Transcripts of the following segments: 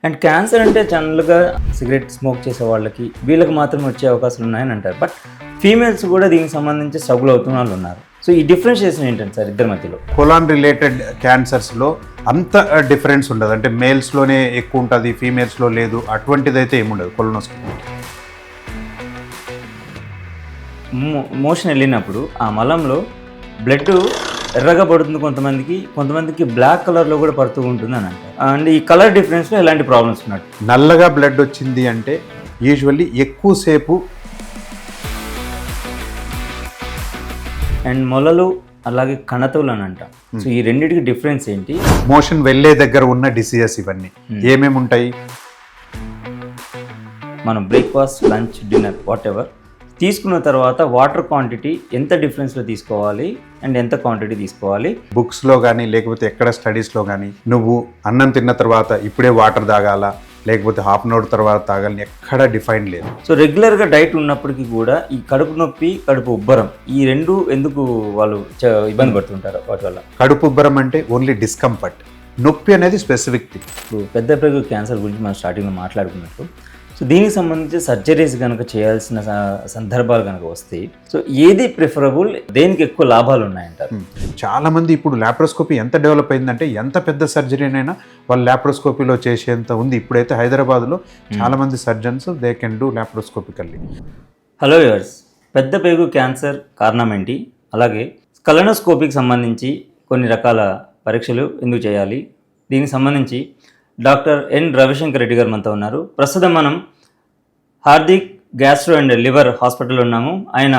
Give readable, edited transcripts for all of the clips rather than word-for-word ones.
And cancer అంటే జనరల్గా cigarette smoke చేసే వాళ్ళకి వీళ్ళకి మాత్రమే వచ్చే అవకాశాలు ఉన్నాయని అంటారు. బట్ ఫీమేల్స్ కూడా దీనికి సంబంధించి స్ట్రగుల్ అవుతున్న వాళ్ళు ఉన్నారు. సో ఈ డిఫరెన్షియేషన్ ఏంటంటే సార్ ఇద్దరి మధ్యలో? కొలాన్ రిలేటెడ్ క్యాన్సర్స్లో అంత డిఫరెన్స్ ఉండదు. అంటే మేల్స్లోనే ఎక్కువ ఉంటుంది, ఫీమేల్స్లో లేదు, అటువంటిది అయితే ఏముండదు కొలనోస్కోపీ. మోషన్ వెళ్ళినప్పుడు ఆ మలంలో బ్లడ్ ఎర్రగా పడుతుంది కొంతమందికి బ్లాక్ కలర్లో కూడా పడుతూ ఉంటుంది అని అంటారు. అండ్ ఈ కలర్ డిఫరెన్స్లో ఎలాంటి ప్రాబ్లమ్స్ ఉన్నట్టు? నల్లగా బ్లడ్ వచ్చింది అంటే యూజువల్లీ ఎక్కువసేపు అండ్ మొలలు అలాగే కణతులు అని అంటాం. సో ఈ రెండింటికి డిఫరెన్స్ ఏంటి? మోషన్ వెళ్ళే దగ్గర ఉన్న డిసీజెస్ ఇవన్నీ ఏమేమి ఉంటాయి? మనం breakfast, lunch, dinner what ever తీసుకున్న తర్వాత వాటర్ క్వాంటిటీ ఎంత డిఫరెన్స్లో తీసుకోవాలి అండ్ ఎంత క్వాంటిటీ తీసుకోవాలి? బుక్స్లో కానీ లేకపోతే ఎక్కడ స్టడీస్లో కానీ నువ్వు అన్నం తిన్న తర్వాత ఇప్పుడే వాటర్ తాగాల లేకపోతే హాఫ్ అన్ అవర్ తర్వాత తాగాలని ఎక్కడా డిఫైన్ లేదు. సో రెగ్యులర్గా డైట్ ఉన్నప్పటికీ కూడా ఈ కడుపు నొప్పి, కడుపు ఉబ్బరం ఈ రెండు ఎందుకు వాళ్ళు ఇబ్బంది పడుతుంటారు వాటి వల్ల? కడుపు ఉబ్బరం అంటే ఓన్లీ డిస్కంఫర్ట్, నొప్పి అనేది స్పెసిఫిక్ థింగ్. ఇప్పుడు పెద్ద ప్రేగు క్యాన్సర్ గురించి మనం స్టార్టింగ్లో మాట్లాడుకున్నట్టు, సో దీనికి సంబంధించి సర్జరీస్ కనుక చేయాల్సిన సందర్భాలు కనుక వస్తే సో ఏది ప్రిఫరబుల్, దేనికి ఎక్కువ లాభాలు ఉన్నాయంటారు? చాలామంది ఇప్పుడు ల్యాప్రోస్కోపీ ఎంత డెవలప్ అయిందంటే ఎంత పెద్ద సర్జరీనైనా వాళ్ళు ల్యాప్రోస్కోపీలో చేసేంత ఉంది. ఇప్పుడైతే హైదరాబాద్లో చాలామంది surgeons they can do laparoscopically. Hello viewers, పెద్ద పేగు క్యాన్సర్ కారణం ఏంటి, అలాగే కొలనోస్కోపీకి సంబంధించి కొన్ని రకాల పరీక్షలు ఎందుకు చేయాలి, దీనికి సంబంధించి డాక్టర్ ఎన్ రవిశంకర్ రెడ్డి గారు మనతో ఉన్నారు. ప్రస్తుతం మనం హార్దిక్ గ్యాస్ట్రో అండ్ లివర్ హాస్పిటల్లో ఉన్నాము. ఆయన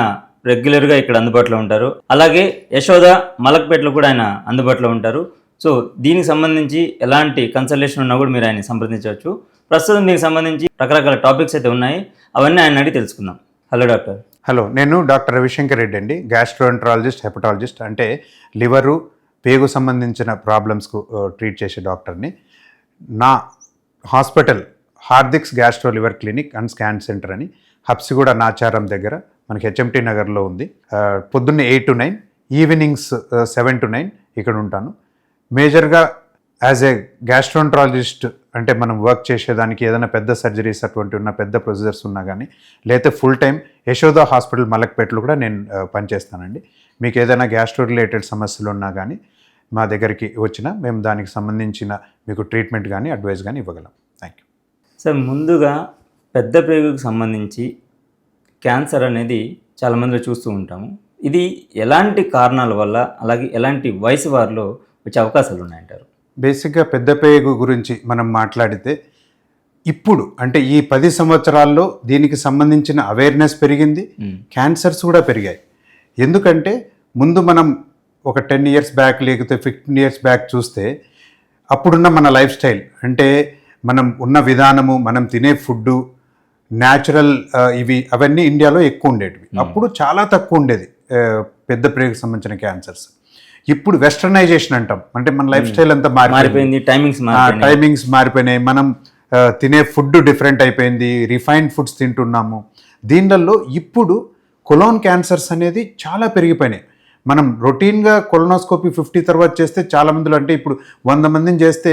రెగ్యులర్గా ఇక్కడ అందుబాటులో ఉంటారు. అలాగే యశోద మలక్పేటలో కూడా ఆయన అందుబాటులో ఉంటారు. సో దీనికి సంబంధించి ఎలాంటి కన్సల్టేషన్ ఉన్నా కూడా మీరు ఆయన సంప్రదించవచ్చు. ప్రస్తుతం దీనికి సంబంధించి రకరకాల టాపిక్స్ అయితే ఉన్నాయి, అవన్నీ ఆయన అడిగి తెలుసుకుందాం. Hello doctor. హలో, నేను డాక్టర్ రవిశంకర్ రెడ్డి అండి, గ్యాస్ట్రోఎంట్రాలజిస్ట్, హెపటాలజిస్ట్. అంటే లివరు, పేగు సంబంధించిన ప్రాబ్లమ్స్కు ట్రీట్ చేసే డాక్టర్ని. నా hospital Hardik's gastro liver clinic and scan centre అని హబ్సిగూడ నాచారం దగ్గర మనకి హెచ్ఎంటీ నగర్లో ఉంది. పొద్దున్నే 8 to 9, ఈవినింగ్స్ 7 to 9 ఇక్కడ ఉంటాను. మేజర్గా యాజ్ ఏ గ్యాస్ట్రోఎంట్రాలజిస్ట్ అంటే మనం వర్క్ చేసేదానికి ఏదైనా పెద్ద సర్జరీస్ అటువంటి ఉన్న పెద్ద ప్రొసీజర్స్ ఉన్నా కానీ, లేకపోతే ఫుల్ టైం యశోద హాస్పిటల్ మలక్పేటలో కూడా నేను పనిచేస్తానండి. మీకు ఏదైనా గ్యాస్ట్రో రిలేటెడ్ సమస్యలు ఉన్నా కానీ మా దగ్గరికి వచ్చినా మేము దానికి సంబంధించిన మీకు ట్రీట్మెంట్ కానీ అడ్వైస్ కానీ ఇవ్వగలం. Thank you sir. ముందుగా పెద్ద ప్రేగుకు సంబంధించి క్యాన్సర్ అనేది చాలామందిలో చూస్తూ ఉంటాము. ఇది ఎలాంటి కారణాల వల్ల, అలాగే ఎలాంటి వయసు వారిలో వచ్చే అవకాశాలు ఉన్నాయంటారు? బేసిక్గా పెద్ద పేగు గురించి మనం మాట్లాడితే ఇప్పుడు అంటే ఈ 10 సంవత్సరాల్లో దీనికి సంబంధించిన అవేర్నెస్ పెరిగింది, క్యాన్సర్స్ కూడా పెరిగాయి. ఎందుకంటే ముందు మనం ఒక 10 years బ్యాక్ లేకపోతే 15 years బ్యాక్ చూస్తే అప్పుడున్న మన లైఫ్ స్టైల్ అంటే మనం ఉన్న విధానము, మనం తినే ఫుడ్డు, న్యాచురల్ అవన్నీ ఇండియాలో ఎక్కువ ఉండేటివి. అప్పుడు చాలా తక్కువ ఉండేది పెద్ద ప్రేగుకు సంబంధించిన క్యాన్సర్స్. ఇప్పుడు వెస్టర్నైజేషన్ అంటాం, అంటే మన లైఫ్ స్టైల్ అంతా మారిపోయింది, టైమింగ్స్ మారిపోయినాయి, మనం తినే ఫుడ్ డిఫరెంట్ అయిపోయింది, రిఫైన్డ్ ఫుడ్స్ తింటున్నాము. దీనిలో ఇప్పుడు కొలోన్ క్యాన్సర్స్ అనేది చాలా పెరిగిపోయినాయి. మనం రొటీన్గా కొలనోస్కోపీ 50 తర్వాత చేస్తే చాలా మందిలో, అంటే ఇప్పుడు 100 మందిని చేస్తే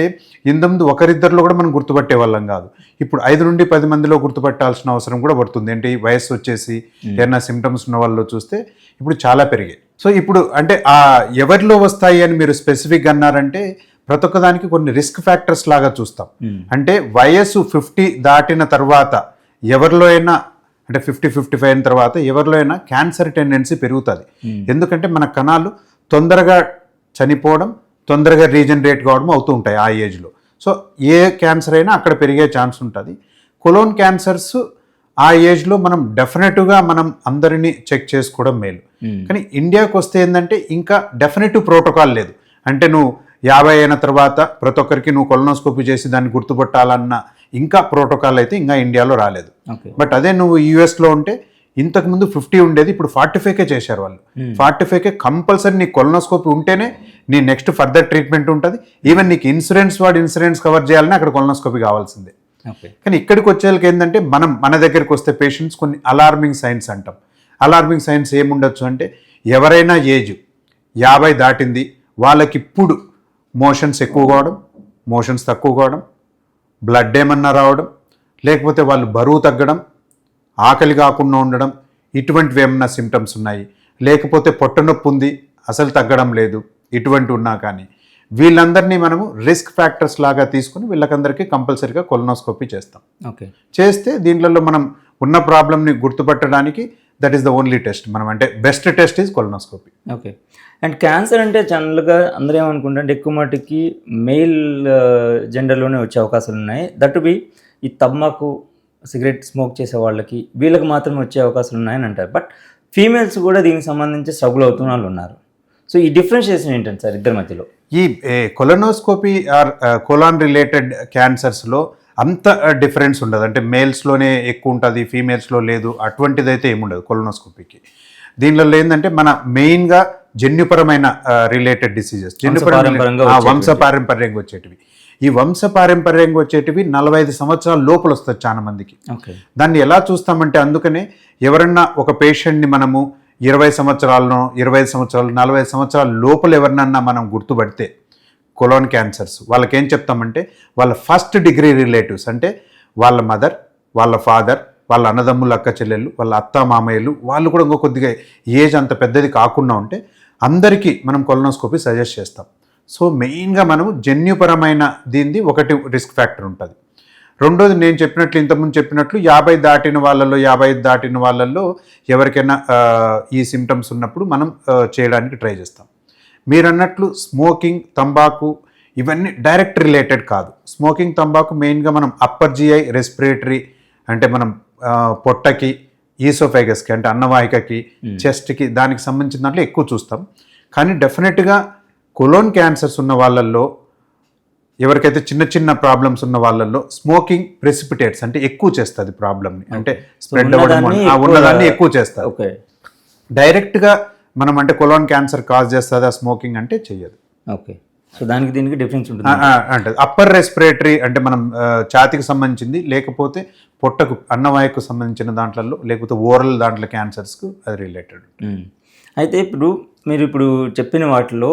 ఇంతకుముందు ఒకరిద్దరిలో కూడా మనం గుర్తుపట్టే వాళ్ళం కాదు. ఇప్పుడు 5 నుండి 10 మందిలో గుర్తుపట్టాల్సిన అవసరం కూడా పడుతుంది. ఏంటి వయసు వచ్చేసి ఏమైనా సిమ్టమ్స్ ఉన్న వాళ్ళలో చూస్తే ఇప్పుడు చాలా పెరిగాయి. సో ఇప్పుడు అంటే ఎవరిలో వస్తాయి అని మీరు స్పెసిఫిక్గా అన్నారంటే ప్రతి ఒక్కదానికి కొన్ని రిస్క్ ఫ్యాక్టర్స్ లాగా చూస్తాం. అంటే వయసు 50 దాటిన తర్వాత ఎవరిలో అయినా, అంటే 50-55 అయిన తర్వాత ఎవరిలో అయినా క్యాన్సర్ టెండెన్సీ పెరుగుతుంది. ఎందుకంటే మన కణాలు తొందరగా చనిపోవడం, తొందరగా రీజనరేట్ కావడం అవుతూ ఉంటాయి ఆ ఏజ్లో. సో ఏ క్యాన్సర్ అయినా అక్కడ పెరిగే ఛాన్స్ ఉంటుంది. కొలోన్ క్యాన్సర్స్ ఆ ఏజ్లో మనం డెఫినెట్గా మనం అందరినీ చెక్ చేసుకోవడం మేలు. కానీ ఇండియాకి వస్తే ఏంటంటే ఇంకా డెఫినెటివ్ ప్రోటోకాల్ లేదు. అంటే నువ్వు 50 అయిన తర్వాత ప్రతి ఒక్కరికి నువ్వు కొలనోస్కోపీ చేసి దాన్ని గుర్తుపట్టాలన్న ఇంకా ప్రోటోకాల్ అయితే ఇంకా ఇండియాలో రాలేదు. బట్ అదే నువ్వు యూఎస్లో ఉంటే ఇంతకుముందు 50 ఉండేది, ఇప్పుడు 45కే చేశారు వాళ్ళు. 45కే కంపల్సరీ నీ కొలనోస్కోపీ ఉంటేనే నీ నెక్స్ట్ ఫర్దర్ ట్రీట్మెంట్ ఉంటుంది. ఈవెన్ నీకు ఇన్సూరెన్స్ కవర్ చేయాలని అక్కడ కొలనోస్కోపీ కావాల్సిందే. కానీ ఇక్కడికి వచ్చేళ్ళకి ఏంటంటే మన దగ్గరికి వస్తే పేషెంట్స్ కొన్ని అలార్మింగ్ సైన్స్ అంటాం. అలార్మింగ్ సైన్స్ ఏముండొచ్చు అంటే ఎవరైనా ఏజ్ 50 దాటింది వాళ్ళకి ఇప్పుడు మోషన్స్ ఎక్కువ కావడం, మోషన్స్ తక్కువ కావడం, బ్లడ్ ఏమన్నా రావడం, లేకపోతే వాళ్ళు బరువు తగ్గడం, ఆకలి కాకుండా ఉండడం, ఇటువంటివి ఏమన్నా సిమ్టమ్స్ ఉన్నాయి, లేకపోతే పొట్ట నొప్పి ఉంది అసలు తగ్గడం లేదు, ఇటువంటి ఉన్నా కానీ వీళ్ళందరినీ మనము రిస్క్ ఫ్యాక్టర్స్ లాగా తీసుకుని వీళ్ళకందరికీ కంపల్సరీగా కొలనోస్కోపీ చేస్తాం. ఓకే, చేస్తే దీంట్లో మనం ఉన్న ప్రాబ్లమ్ని గుర్తుపట్టడానికి that is the only test. మనం అంటే best test is colonoscopy. Okay. And cancer అంటే జనరల్గా అందరూ ఏమనుకుంటారంటే ఎక్కువ మటుకి మెయిల్ జెండర్లోనే వచ్చే అవకాశాలు ఉన్నాయి. దట్ బి ఈ తమ్మాకు సిగరెట్ స్మోక్ చేసే వాళ్ళకి వీళ్ళకి మాత్రమే వచ్చే అవకాశాలు ఉన్నాయని అంటారు. బట్ ఫీమేల్స్ కూడా దీనికి సంబంధించి స్ట్రగుల్ అవుతున్న వాళ్ళు ఉన్నారు. సో ఈ డిఫరెన్షియేషన్ ఏంటంటే సార్ ఇద్దరి మధ్యలో? ఈ కొలనోస్కోపీ ఆర్ కొలాన్ రిలేటెడ్ క్యాన్సర్స్లో అంత డిఫరెన్స్ ఉండదు. అంటే మేల్స్లోనే ఎక్కువ ఉంటుంది, ఫీమేల్స్లో లేదు, అటువంటిదైతే ఏముండదు కొలనోస్కోపీకి. దీనిలో ఏంటంటే మన మెయిన్గా జన్యుపరమైన రిలేటెడ్ డిసీజెస్, వంశపారంపర్యంగా వచ్చేటివి. ఈ వంశపారంపర్యంగా వచ్చేటివి 45 సంవత్సరాల లోపల వస్తుంది చాలా మందికి. దాన్ని ఎలా చూస్తామంటే అందుకనే ఎవరన్నా ఒక పేషెంట్ని మనము 20 సంవత్సరాలను 25 సంవత్సరాలు 40 సంవత్సరాల లోపల ఎవరినన్నా మనం గుర్తుపడితే కొలోన్ క్యాన్సర్స్ వాళ్ళకి ఏం చెప్తామంటే వాళ్ళ ఫస్ట్ డిగ్రీ రిలేటివ్స్ అంటే వాళ్ళ మదర్, వాళ్ళ ఫాదర్, వాళ్ళ అన్నదమ్ములు, అక్క చెల్లెళ్ళు, వాళ్ళ అత్త మామయ్యలు, వాళ్ళు కూడా ఇంకో కొద్దిగా ఏజ్ అంత పెద్దది కాకుండా ఉంటే అందరికీ మనం కొలనోస్కోపీ సజెస్ట్ చేస్తాం. సో మెయిన్గా మనము జన్యుపరమైన దీనిది ఒకటి రిస్క్ ఫ్యాక్టర్ ఉంటుంది. రెండోది నేను చెప్పినట్లు ఇంతకుముందు చెప్పినట్లు 50 దాటిన వాళ్ళల్లో 55 దాటిన వాళ్ళల్లో ఎవరికైనా ఈ సిమ్టమ్స్ ఉన్నప్పుడు మనం చేయడానికి ట్రై చేస్తాం. మీరు అన్నట్లు స్మోకింగ్, తంబాకు ఇవన్నీ డైరెక్ట్ రిలేటెడ్ కాదు. స్మోకింగ్, తంబాకు మెయిన్గా మనం అప్పర్ జిఐ రెస్పిరేటరీ అంటే మనం పొట్టకి, ఈసోఫైగస్కి అంటే అన్నవాహికకి, చెస్ట్కి దానికి సంబంధించిన దాంట్లో ఎక్కువ చూస్తాం. కానీ డెఫినెట్గా కొలోన్ క్యాన్సర్స్ ఉన్న వాళ్ళల్లో ఎవరికైతే చిన్న చిన్న ప్రాబ్లమ్స్ ఉన్న వాళ్ళల్లో స్మోకింగ్ ప్రెసిపిటేట్స్ అంటే ఎక్కువ చేస్తుంది ప్రాబ్లమ్ని, అంటే స్ప్రెడ్ అవ్వడం ఉన్నదాన్ని ఎక్కువ చేస్తారు. డైరెక్ట్గా మనం అంటే కొలోన్ క్యాన్సర్ కాజ్ చేస్తుందా స్మోకింగ్ అంటే చెయ్యదు. ఓకే, సో దానికి దీనికి డిఫరెన్స్ ఉంటుంది. అంటే అప్పర్ రెస్పిరేటరీ అంటే మనం ఛాతీకి సంబంధించింది, లేకపోతే పొట్టకు అన్నవాయుకు సంబంధించిన దాంట్లో, లేకపోతే ఓరల్ దాంట్లో క్యాన్సర్స్కు అది రిలేటెడ్. అయితే మీరు ఇప్పుడు చెప్పిన వాటిలో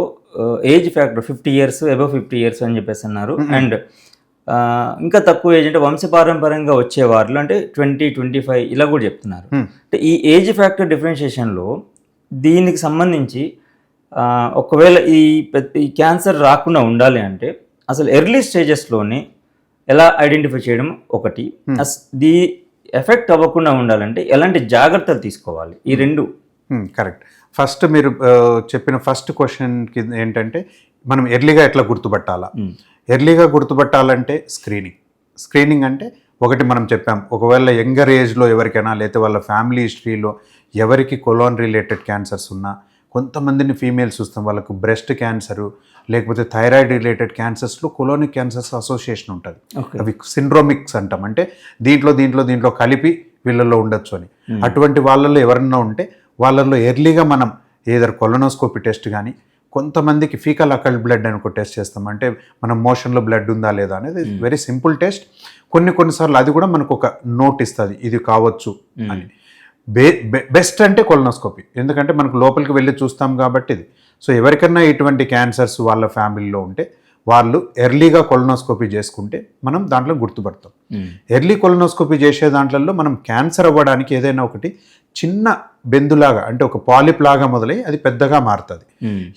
age factor 50 years, above 50 years అని చెప్పేసి అన్నారు. అండ్ ఇంకా తక్కువ ఏజ్ అంటే వంశపారంపర్యంగా వచ్చేవాళ్ళు అంటే 20, 25 ఇలా కూడా చెప్తున్నారు. అంటే ఈ ఏజ్ ఫ్యాక్టర్ డిఫరెన్షియేషన్లో దీనికి సంబంధించి ఒకవేళ ఈ క్యాన్సర్ రాకుండా ఉండాలి అంటే అసలు ఎర్లీ స్టేజెస్లోనే ఎలా ఐడెంటిఫై చేయడం ఒకటి, ది ఎఫెక్ట్ అవ్వకుండా ఉండాలంటే ఎలాంటి జాగ్రత్తలు తీసుకోవాలి, ఈ రెండు? కరెక్ట్. ఫస్ట్ మీరు చెప్పిన ఫస్ట్ క్వశ్చన్కి ఏంటంటే మనం ఎర్లీగా ఎట్లా గుర్తుపట్టాలా? ఎర్లీగా గుర్తుపట్టాలంటే స్క్రీనింగ్ అంటే ఒకటి మనం చెప్పాం, ఒకవేళ యంగర్ ఏజ్లో ఎవరికైనా లేకపోతే వాళ్ళ ఫ్యామిలీ హిస్టరీలో ఎవరికి కొలోన్ రిలేటెడ్ క్యాన్సర్స్ ఉన్నా, కొంతమందిని ఫీమేల్స్ చూస్తాం వాళ్ళకు బ్రెస్ట్ క్యాన్సరు లేకపోతే థైరాయిడ్ రిలేటెడ్ క్యాన్సర్స్లో కొలోనిక్ క్యాన్సర్స్ అసోసియేషన్ ఉంటుంది. అవి సిండ్రోమిక్స్ అంటాం, అంటే దీంట్లో కలిపి వీళ్ళల్లో ఉండొచ్చు అని. అటువంటి వాళ్ళల్లో ఎవరన్నా ఉంటే వాళ్ళల్లో ఎర్లీగా మనం ఏదర్ కొలనోస్కోపీ టెస్ట్ కానీ, కొంతమందికి ఫీకల్ అకల్ట్ బ్లడ్ అని ఒక టెస్ట్ చేస్తాం, అంటే మనం మోషన్లో బ్లడ్ ఉందా లేదా అనేది వెరీ సింపుల్ టెస్ట్. కొన్నిసార్లు అది కూడా మనకు ఒక నోట్ ఇస్తుంది ఇది కావచ్చు అని. బెస్ట్ అంటే కొలనోస్కోపీ, ఎందుకంటే మనకు లోపలికి వెళ్ళి చూస్తాం కాబట్టి ఇది. సో ఎవరికైనా ఇటువంటి క్యాన్సర్స్ వాళ్ళ ఫ్యామిలీలో ఉంటే వాళ్ళు ఎర్లీగా కొలనోస్కోపీ చేసుకుంటే మనం దాంట్లో గుర్తుపడతాం. ఎర్లీ కొలనోస్కోపీ చేసే దాంట్లో మనం క్యాన్సర్ అవ్వడానికి ఏదైనా ఒకటి చిన్న బెందులాగా అంటే ఒక పాలిప్ లాగా మొదలై అది పెద్దగా మారుతుంది.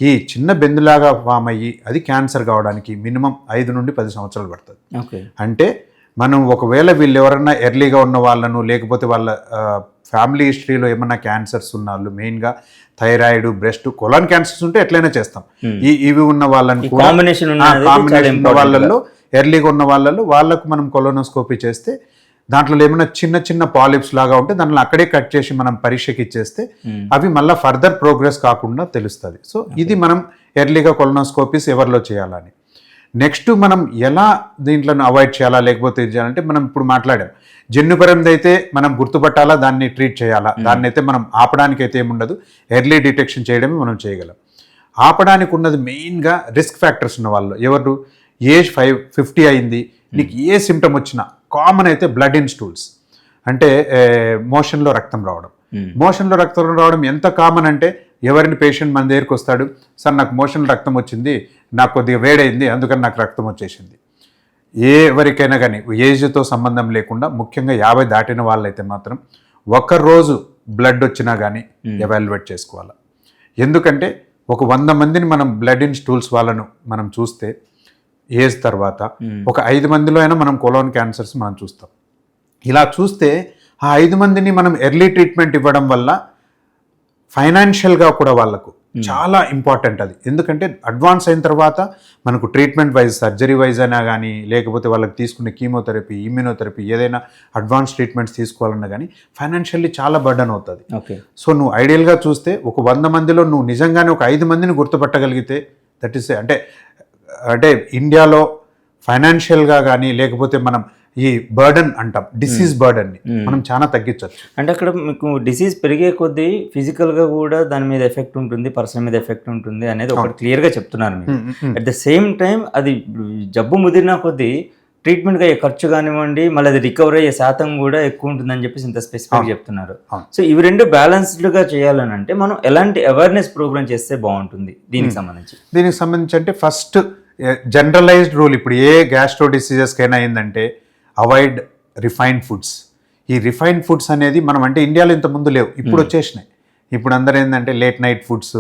ఈ చిన్న బెందులాగా ఫామ్ అయ్యి అది క్యాన్సర్ కావడానికి మినిమం 5 నుండి 10 సంవత్సరాలు పడుతుంది. అంటే మనం ఒకవేళ వీళ్ళు ఎవరన్నా ఎర్లీగా ఉన్న వాళ్ళను, లేకపోతే వాళ్ళ ఫ్యామిలీ హిస్టరీలో ఏమన్నా క్యాన్సర్స్ ఉన్న వాళ్ళు, మెయిన్గా థైరాయిడ్, బ్రెస్ట్, కొలాన్ క్యాన్సర్స్ ఉంటే ఎట్లయినా చేస్తాం. ఇవి ఉన్న వాళ్ళని కాంబినేషన్ ఉన్న వాళ్ళల్లో ఎర్లీగా ఉన్న వాళ్ళకు మనం కొలోనోస్కోపీ చేస్తే దాంట్లో ఏమైనా చిన్న పాలిప్స్ లాగా ఉంటే దాంట్లో అక్కడే కట్ చేసి మనం పరీక్షకి ఇచ్చేస్తే అవి మళ్ళీ ఫర్దర్ ప్రోగ్రెస్ కాకుండా తెలుస్తుంది. సో ఇది మనం ఎర్లీగా కొలనోస్కోపీస్ ఎవరిలో చేయాలని. నెక్స్ట్ మనం ఎలా దీంట్లో అవాయిడ్ చేయాలా లేకపోతే ఇది చేయాలంటే మనం ఇప్పుడు మాట్లాడాం, జన్యుపరంది అయితే మనం గుర్తుపట్టాలా, దాన్ని ట్రీట్ చేయాలా, దాన్ని అయితే మనం ఆపడానికి అయితే ఏముండదు, ఎర్లీ డిటెక్షన్ చేయడమే మనం చేయగలం. ఆపడానికి ఉన్నది మెయిన్గా రిస్క్ ఫ్యాక్టర్స్ ఉన్న వాళ్ళు, ఎవరు ఏజ్ 50 అయింది, నీకు ఏ సిమ్టమ్ వచ్చినా కామన్ అయితే బ్లడ్ ఇన్ స్టూల్స్ అంటే మోషన్లో రక్తం రావడం. మోషన్లో రక్తం రావడం ఎంత కామన్ అంటే ఎవరిని పేషెంట్ మన దగ్గరికి వస్తాడు, సార్ నాకు మోషన్లో రక్తం వచ్చింది, నాకు కొద్దిగా వేడైంది అందుకని నాకు రక్తం వచ్చేసింది. ఎవరికైనా కానీ ఏజ్తో సంబంధం లేకుండా ముఖ్యంగా 50 దాటిన వాళ్ళైతే మాత్రం ఒక్కరోజు బ్లడ్ వచ్చినా కానీ ఎవాల్యుయేట్ చేసుకోవాలి. ఎందుకంటే ఒక 100 మందిని మనం బ్లడ్ ఇన్ స్టూల్స్ వాళ్ళను మనం చూస్తే ఏజ్ తర్వాత ఒక 5 మందిలో అయినా మనం కోలోన్ క్యాన్సర్స్ మనం చూస్తాం. ఇలా చూస్తే ఆ 5 మందిని మనం ఎర్లీ ట్రీట్మెంట్ ఇవ్వడం వల్ల ఫైనాన్షియల్గా కూడా వాళ్ళకు చాలా ఇంపార్టెంట్ అది. ఎందుకంటే అడ్వాన్స్ అయిన తర్వాత మనకు ట్రీట్మెంట్ వైజ్ సర్జరీ వైజ్ అయినా కానీ లేకపోతే వాళ్ళకి తీసుకునే కీమోథెరపీ ఇమ్యూనోథెరపీ ఏదైనా అడ్వాన్స్ ట్రీట్మెంట్స్ తీసుకోవాలన్నా కానీ ఫైనాన్షియల్లీ చాలా బర్డన్ అవుతుంది. సో నువ్వు ఐడియల్గా చూస్తే ఒక 100 మందిలో నువ్వు నిజంగానే ఒక 5 మందిని గుర్తుపట్టగలిగితే దట్ ఈస్ అంటే ఇండియాలో ఫైనాన్షియల్గా కానీ లేకపోతే మనం ఈ బర్డన్ అంటాం డిసీజ్ బర్డన్ని మనం చాలా తగ్గించవచ్చు. అంటే అక్కడ మీకు డిసీజ్ పెరిగే కొద్దీ ఫిజికల్గా కూడా దాని మీద ఎఫెక్ట్ ఉంటుంది, పర్సన్ మీద ఎఫెక్ట్ ఉంటుంది అనేది ఒకటి క్లియర్గా చెప్తున్నారు మీరు. అట్ ద సేమ్ టైం అది జబ్బు ముదిరిన కొద్దీ ట్రీట్మెంట్గా అయ్యే ఖర్చు కానివ్వండి, మళ్ళీ అది రికవర్ అయ్యే శాతం కూడా ఎక్కువ ఉంటుందని చెప్పేసి ఇంత స్పెసిఫిక్ చెప్తున్నారు. సో ఇవి రెండు బ్యాలెన్స్డ్గా చేయాలని అంటే మనం ఎలాంటి అవేర్నెస్ ప్రోగ్రామ్ చేస్తే బాగుంటుంది దీనికి సంబంధించి అంటే ఫస్ట్ జనరలైజ్డ్ రూల్ ఇప్పుడు ఏ గ్యాస్ట్రో డిసీజెస్కైనా ఏంటంటే అవాయిడ్ రిఫైన్డ్ ఫుడ్స్. ఈ రిఫైన్డ్ ఫుడ్స్ అనేది మనం అంటే ఇండియాలో ఇంత ముందు లేవు, ఇప్పుడు వచ్చేసినాయి. ఇప్పుడు అందరూ ఏంటంటే late night foods,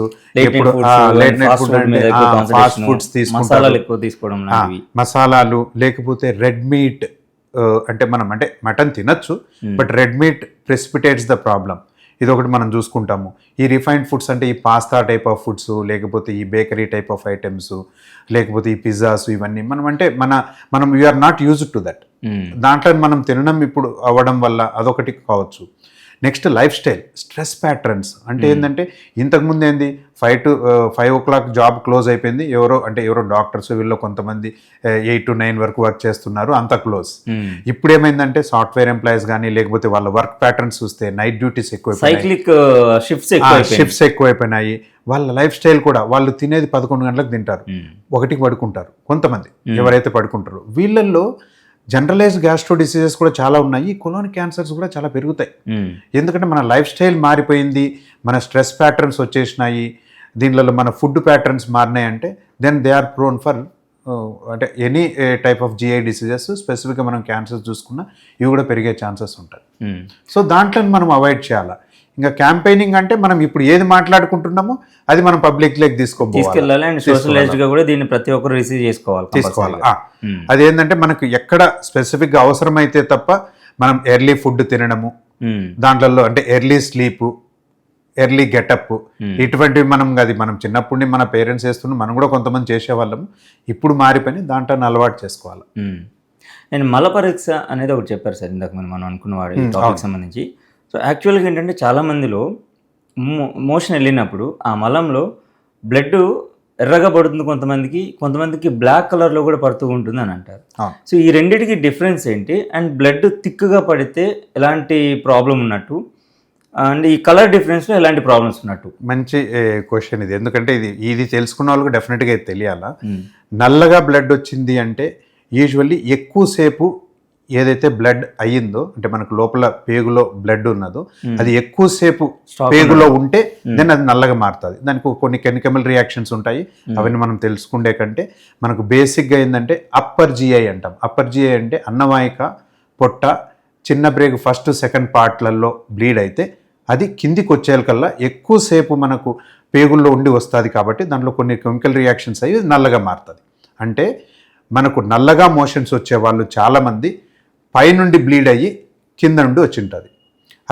fast foods తీసుకోవడం, మసాలాలు, లేకపోతే రెడ్ మీట్. అంటే మనం అంటే మటన్ తినచ్చు, but red meat precipitates the problem. ఇది ఒకటి మనం చూసుకుంటాము. ఈ రిఫైన్డ్ ఫుడ్స్ అంటే ఈ పాస్తా టైప్ ఆఫ్ ఫుడ్స్, లేకపోతే ఈ బేకరీ టైప్ ఆఫ్ ఐటమ్స్, లేకపోతే ఈ పిజ్జాస్, ఇవన్నీ మనం we are not used to that. దాంట్లో మనం తినడం ఇప్పుడు అవ్వడం వల్ల అదొకటి కావచ్చు. Next lifestyle, stress patterns. అంటే ఏంటంటే ఇంతకుముందు ఏంది 5 o'clock జాబ్ క్లోజ్ అయిపోయింది, ఎవరో డాక్టర్స్ వీళ్ళు కొంతమంది 8 to 9 వరకు వర్క్ చేస్తున్నారు, అంత క్లోజ్. ఇప్పుడు ఏమైందంటే సాఫ్ట్వేర్ ఎంప్లాయీస్ కానీ లేకపోతే వాళ్ళ వర్క్ ప్యాటర్న్స్ చూస్తే నైట్ డ్యూటీస్ షిఫ్ట్స్ ఎక్కువైపోయినాయి. వాళ్ళ లైఫ్ స్టైల్ కూడా వాళ్ళు తినేది 11 గంటలకు తింటారు, 1కి పడుకుంటారు కొంతమంది ఎవరైతే పడుకుంటారో. వీళ్ళల్లో జనరలైజ్డ్ గ్యాస్ట్రో డిసీజెస్ కూడా చాలా ఉన్నాయి, కొలోన్ క్యాన్సర్స్ కూడా చాలా పెరుగుతాయి. ఎందుకంటే మన లైఫ్ స్టైల్ మారిపోయింది, మన స్ట్రెస్ ప్యాటర్న్స్ వచ్చేసినాయి, దీనిలో మన ఫుడ్ ప్యాటర్న్స్ మారినాయి. అంటే then they are prone for అంటే any type of GI diseases. స్పెసిఫిక్గా మనం క్యాన్సర్స్ చూసుకున్నా ఇవి కూడా పెరిగే ఛాన్సెస్ ఉంటాయి. సో దాంట్లో మనం అవాయిడ్ చేయాలి. ఇంకా క్యాంపెయినింగ్ అంటే మనం ఇప్పుడు ఏది మాట్లాడుకుంటున్నామో అది మనం పబ్లిక్ లెక్ తీసుకెళ్ళాలి అండ్ సోషలైజ్డ్ గా కూడా దీన్ని ప్రతి ఒక్కరు రిసీవ్ చేసుకోవాలి. అదేంటంటే మనకు ఎక్కడ స్పెసిఫిక్గా అవసరమైతే తప్ప మనం ఎర్లీ ఫుడ్ తినడము, దాంట్లో అంటే ఎర్లీ స్లీప్, ఎర్లీ గెటప్, ఇటువంటివి మనం చిన్నప్పుడు మన పేరెంట్స్ చేస్తున్నాం, మనం కూడా కొంతమంది చేసేవాళ్ళము. ఇప్పుడు మారిపోయి దాంట్లో అలవాటు చేసుకోవాలి. నేను మల పరీక్ష అనేది ఒకటి చెప్పారు సార్ ఇందాక మనం అనుకున్న వాడి టాపిక్ సంబంధించి. సో యాక్చువల్గా ఏంటంటే చాలామందిలో మోషన్ వెళ్ళినప్పుడు ఆ మలంలో బ్లడ్ ఎర్రగా పడుతుంది, కొంతమందికి బ్లాక్ కలర్లో కూడా పడుతూ ఉంటుంది అని అంటారు. సో ఈ రెండింటికి డిఫరెన్స్ ఏంటి, అండ్ బ్లడ్ థిక్గా పడితే ఎలాంటి ప్రాబ్లం ఉన్నట్టు, అండ్ ఈ కలర్ డిఫరెన్స్లో ఎలాంటి ప్రాబ్లమ్స్ ఉన్నట్టు? మంచి క్వశ్చన్ ఇది. ఎందుకంటే ఇది తెలుసుకున్న వాళ్ళకి డెఫినెట్గా ఇది తెలియాలా. నల్లగా బ్లడ్ వచ్చింది అంటే యూజువల్లీ ఎక్కువసేపు ఏదైతే బ్లడ్ అయ్యిందో అంటే మనకు లోపల పేగులో బ్లడ్ ఉన్నదో అది ఎక్కువసేపు పేగులో ఉంటే దెన్ అది నల్లగా మారుతుంది. దానికి కొన్ని కెమికల్ రియాక్షన్స్ ఉంటాయి, అవన్నీ మనం తెలుసుకుండే కంటే మనకు బేసిక్గా ఏంటంటే అప్పర్ జిఐ అంటాం. అప్పర్ జిఐ అంటే అన్నవాహిక, పొట్ట, చిన్న బ్రేక్ ఫస్ట్ సెకండ్ పార్ట్లలో బ్లీడ్ అయితే అది కిందికి వచ్చేకల్లా ఎక్కువసేపు మనకు పేగుల్లో ఉండి వస్తుంది. కాబట్టి దాంట్లో కొన్ని కెమికల్ రియాక్షన్స్ అయ్యి నల్లగా మారుతుంది. అంటే మనకు నల్లగా మోషన్స్ వచ్చే వాళ్ళు చాలామంది పైనుండి బ్లీడ్ అయ్యి కింద నుండి వచ్చి ఉంటుంది.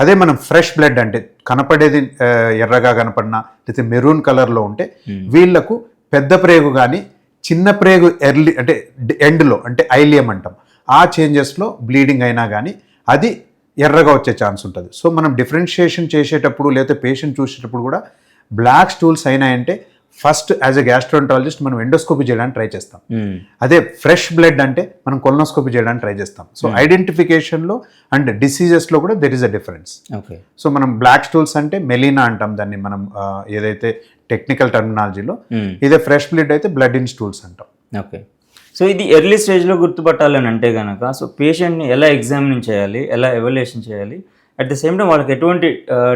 అదే మనం ఫ్రెష్ బ్లడ్ అంటే కనపడేది ఎర్రగా కనపడినా లేకపోతే మెరూన్ కలర్లో ఉంటే వీళ్లకు పెద్ద ప్రేగు కానీ చిన్న ప్రేగు ఎర్లీ అంటే ఎండ్లో అంటే ఐలియం అంటాం, ఆ చేంజెస్లో బ్లీడింగ్ అయినా కానీ అది ఎర్రగా వచ్చే ఛాన్స్ ఉంటుంది. సో మనం డిఫరెన్షియేషన్ చేసేటప్పుడు లేకపోతే పేషెంట్ చూసేటప్పుడు కూడా బ్లాక్ స్టూల్స్ అయినాయంటే ఫస్ట్ యాజ్ ఎ గ్యాస్ట్రోఎంట్రాలజిస్ట్ మనం ఎండోస్కోపీ చేయడానికి ట్రై చేస్తాం. అదే ఫ్రెష్ బ్లడ్ అంటే మనం కొలనోస్కోపీ చేయడానికి ట్రై చేస్తాం. సో ఐడెంటిఫికేషన్లో అండ్ డిసీజెస్లో కూడా there is a difference. So మనం బ్లాక్ స్టూల్స్ అంటే మెలీనా అంటాం దాన్ని మనం ఏదైతే టెక్నికల్ టర్మినాలజీలో, ఇదే ఫ్రెష్ బ్లడ్ అయితే బ్లడ్ ఇన్ స్టూల్స్ అంటాం. ఓకే. సో ఇది ఎర్లీ స్టేజ్లో గుర్తుపట్టాలని అంటే కనుక సో పేషెంట్ని ఎలా ఎగ్జామిన్ చేయాలి, ఎలా ఎవాల్యుయేషన్ చేయాలి, అట్ ద సేమ్ టైం వాళ్ళకి ఎటువంటి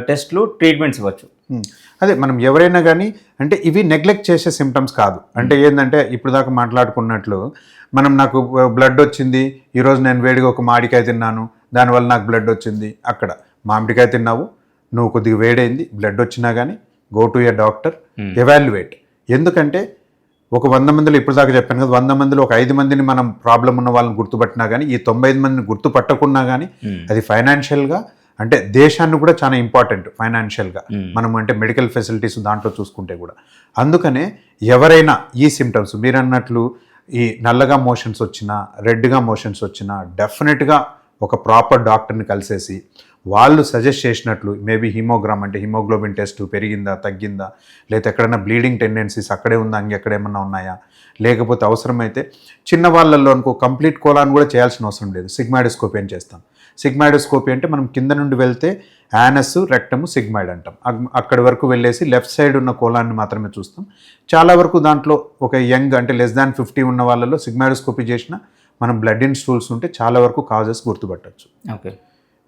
టెస్ట్లు ట్రీట్మెంట్స్ ఇవ్వచ్చు. అదే మనం ఎవరైనా కానీ అంటే ఇవి నెగ్లెక్ట్ చేసే సిమ్టమ్స్ కాదు. అంటే ఏంటంటే ఇప్పుడు దాకా మాట్లాడుకున్నట్లు నాకు బ్లడ్ వచ్చింది, ఈరోజు నేను వేడిగా ఒక మామిడికాయ తిన్నాను, దానివల్ల నాకు బ్లడ్ వచ్చింది. అక్కడ మామిడికాయ తిన్నావు, నువ్వు కొద్దిగా వేడైంది, బ్లడ్ వచ్చినా కానీ go to a doctor, evaluate. ఎందుకంటే ఒక 100 మందిలో ఇప్పుడు దాకా చెప్పాను కదా, 100 మందిలో ఒక 5 మందిని మనం ప్రాబ్లం ఉన్న వాళ్ళని గుర్తుపట్టినా కానీ, ఈ 95 మందిని గుర్తుపట్టకున్నా కానీ అది ఫైనాన్షియల్గా అంటే దేశాన్ని కూడా చాలా ఇంపార్టెంట్ ఫైనాన్షియల్గా మనం అంటే మెడికల్ ఫెసిలిటీస్ దాంట్లో చూసుకుంటే కూడా. అందుకనే ఎవరైనా ఈ సిమ్టమ్స్ మీరు అన్నట్లు ఈ నల్లగా మోషన్స్ వచ్చినా, రెడ్గా మోషన్స్ వచ్చినా డెఫినెట్గా ఒక ప్రాపర్ డాక్టర్ని కలిసేసి వాళ్ళు సజెస్ట్ చేసినట్లు మేబీ హిమోగ్రామ్ అంటే హిమోగ్లోబిన్ టెస్ట్ పెరిగిందా తగ్గిందా, లేదా ఎక్కడైనా బ్లీడింగ్ టెండెన్సీస్ అక్కడే ఉందా ఇంకెక్కడేమన్నా ఉన్నాయా, లేకపోతే అవసరమైతే చిన్న వాళ్ళల్లో అనుకో కంప్లీట్ కోలాన్ కూడా చేయాల్సిన అవసరం లేదు, సిగ్మాయిడోస్కోపీ అని చేస్తాం. సిగ్మాయిడోస్కోపీ అంటే మనం కింద నుండి వెళ్తే యానస్, రెక్టము, సిగ్మాయిడ్ అంటాం. అక్కడి వరకు వెళ్ళేసి లెఫ్ట్ సైడ్ ఉన్న కోలాన్ని మాత్రమే చూస్తాం. చాలా వరకు దాంట్లో ఒక యంగ్ అంటే లెస్ దాన్ 50 ఉన్న వాళ్ళలో సిగ్మాయిడోస్కోపీ చేసిన మనం బ్లడ్ ఇన్ స్టూల్స్ ఉంటే చాలా వరకు కాజెస్ గుర్తుపట్టచ్చు. ఓకే,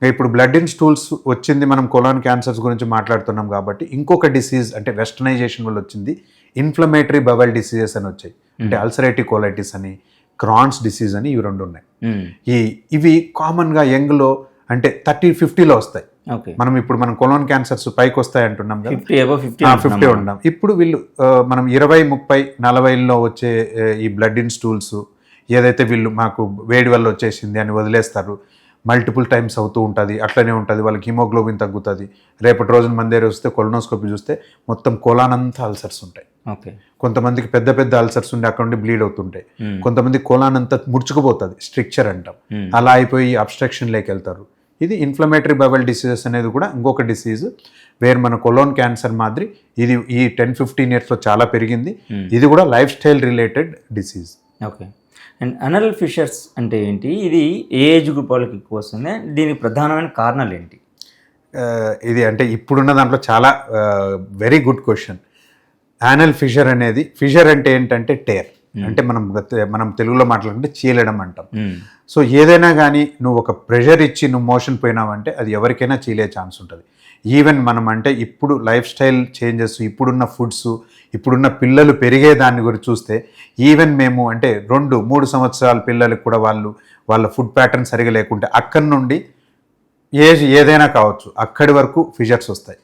ఇప్పుడు బ్లడ్ ఇన్ స్టూల్స్ వచ్చింది, మనం కొలాన్ క్యాన్సర్స్ గురించి మాట్లాడుతున్నాం కాబట్టి ఇంకొక డిసీజ్ అంటే వెస్టర్నైజేషన్ వల్ల వచ్చింది ఇన్ఫ్లమేటరీ బవల్ డిసీజెస్ అని వచ్చాయి. అంటే అల్సరేటివ్ కోలైటిస్ అని, క్రాన్స్ డిసీజ్ అని, ఇవి 2 ఉన్నాయి. ఇవి కామన్గా యంగ్లో అంటే 30-50లో వస్తాయి. మనం ఇప్పుడు కొలాన్ క్యాన్సర్స్ పైకి వస్తాయి అంటున్నాం కదా, 50 ఉన్నాం. ఇప్పుడు వీళ్ళు మనం 20-30-40లో వచ్చే ఈ బ్లడ్ ఇన్ స్టూల్స్ ఏదైతే వీళ్ళు మాకు వేడి వల్ల వచ్చేసింది అని వదిలేస్తారు, మల్టిపుల్ టైమ్స్ అవుతూ ఉంటుంది, అట్లనే ఉంటుంది, వాళ్ళకి హిమోగ్లోబిన్ తగ్గుతుంది. రేపటి రోజున మన దగ్గర వస్తే కొలనోస్కోపీ చూస్తే మొత్తం కోలాన్ అంతా అల్సర్స్ ఉంటాయి. కొంతమందికి పెద్ద పెద్ద అల్సర్స్ ఉండి అక్కడ నుండి బ్లీడ్ అవుతుంటాయి, కొంతమంది కోలాన్ అంతా ముడుచుకుపోతుంది, స్ట్రిక్చర్ అంటాం, అలా అయిపోయి అబ్స్ట్రక్షన్ లేకి వెళ్తారు. ఇది ఇన్ఫ్లమేటరీ బవల్ డిసీజెస్ అనేది కూడా ఇంకొక డిసీజ్ వేర్ మన కొలోన్ క్యాన్సర్ మాదిరి ఇది ఈ 10-15 ఇయర్స్లో చాలా పెరిగింది. ఇది కూడా lifestyle related disease. Okay, and anal fissures అంటే ఏంటి, ఇది ఏ ఏజ్ గ్రూప్ వాళ్ళకి ఎక్కువ వస్తుంది, దీనికి ప్రధానమైన కారణాలు ఏంటి? ఇది అంటే ఇప్పుడున్న దాంట్లో చాలా very good question. Anal fissure అనేది, ఫిషర్ అంటే ఏంటంటే టేర్, అంటే మనం తెలుగులో మాట్లాడుకుంటే చీలడం అంటాం. సో ఏదైనా కానీ నువ్వు ఒక ప్రెషర్ ఇచ్చి నువ్వు మోషన్ పోయినావంటే అది ఎవరికైనా చీలే ఛాన్స్ ఉంటుంది. ఈవెన్ మనం అంటే ఇప్పుడు లైఫ్ స్టైల్ చేంజెస్, ఇప్పుడున్న ఫుడ్స్, ఇప్పుడున్న పిల్లలు పెరిగే దాన్ని గురించి చూస్తే ఈవెన్ మేము అంటే 2-3 సంవత్సరాల పిల్లలకు కూడా వాళ్ళ ఫుడ్ ప్యాటర్న్ సరిగా లేకుంటే అక్కడి నుండి ఏజ్ ఏదైనా కావచ్చు అక్కడి వరకు ఫిషర్స్ వస్తాయి.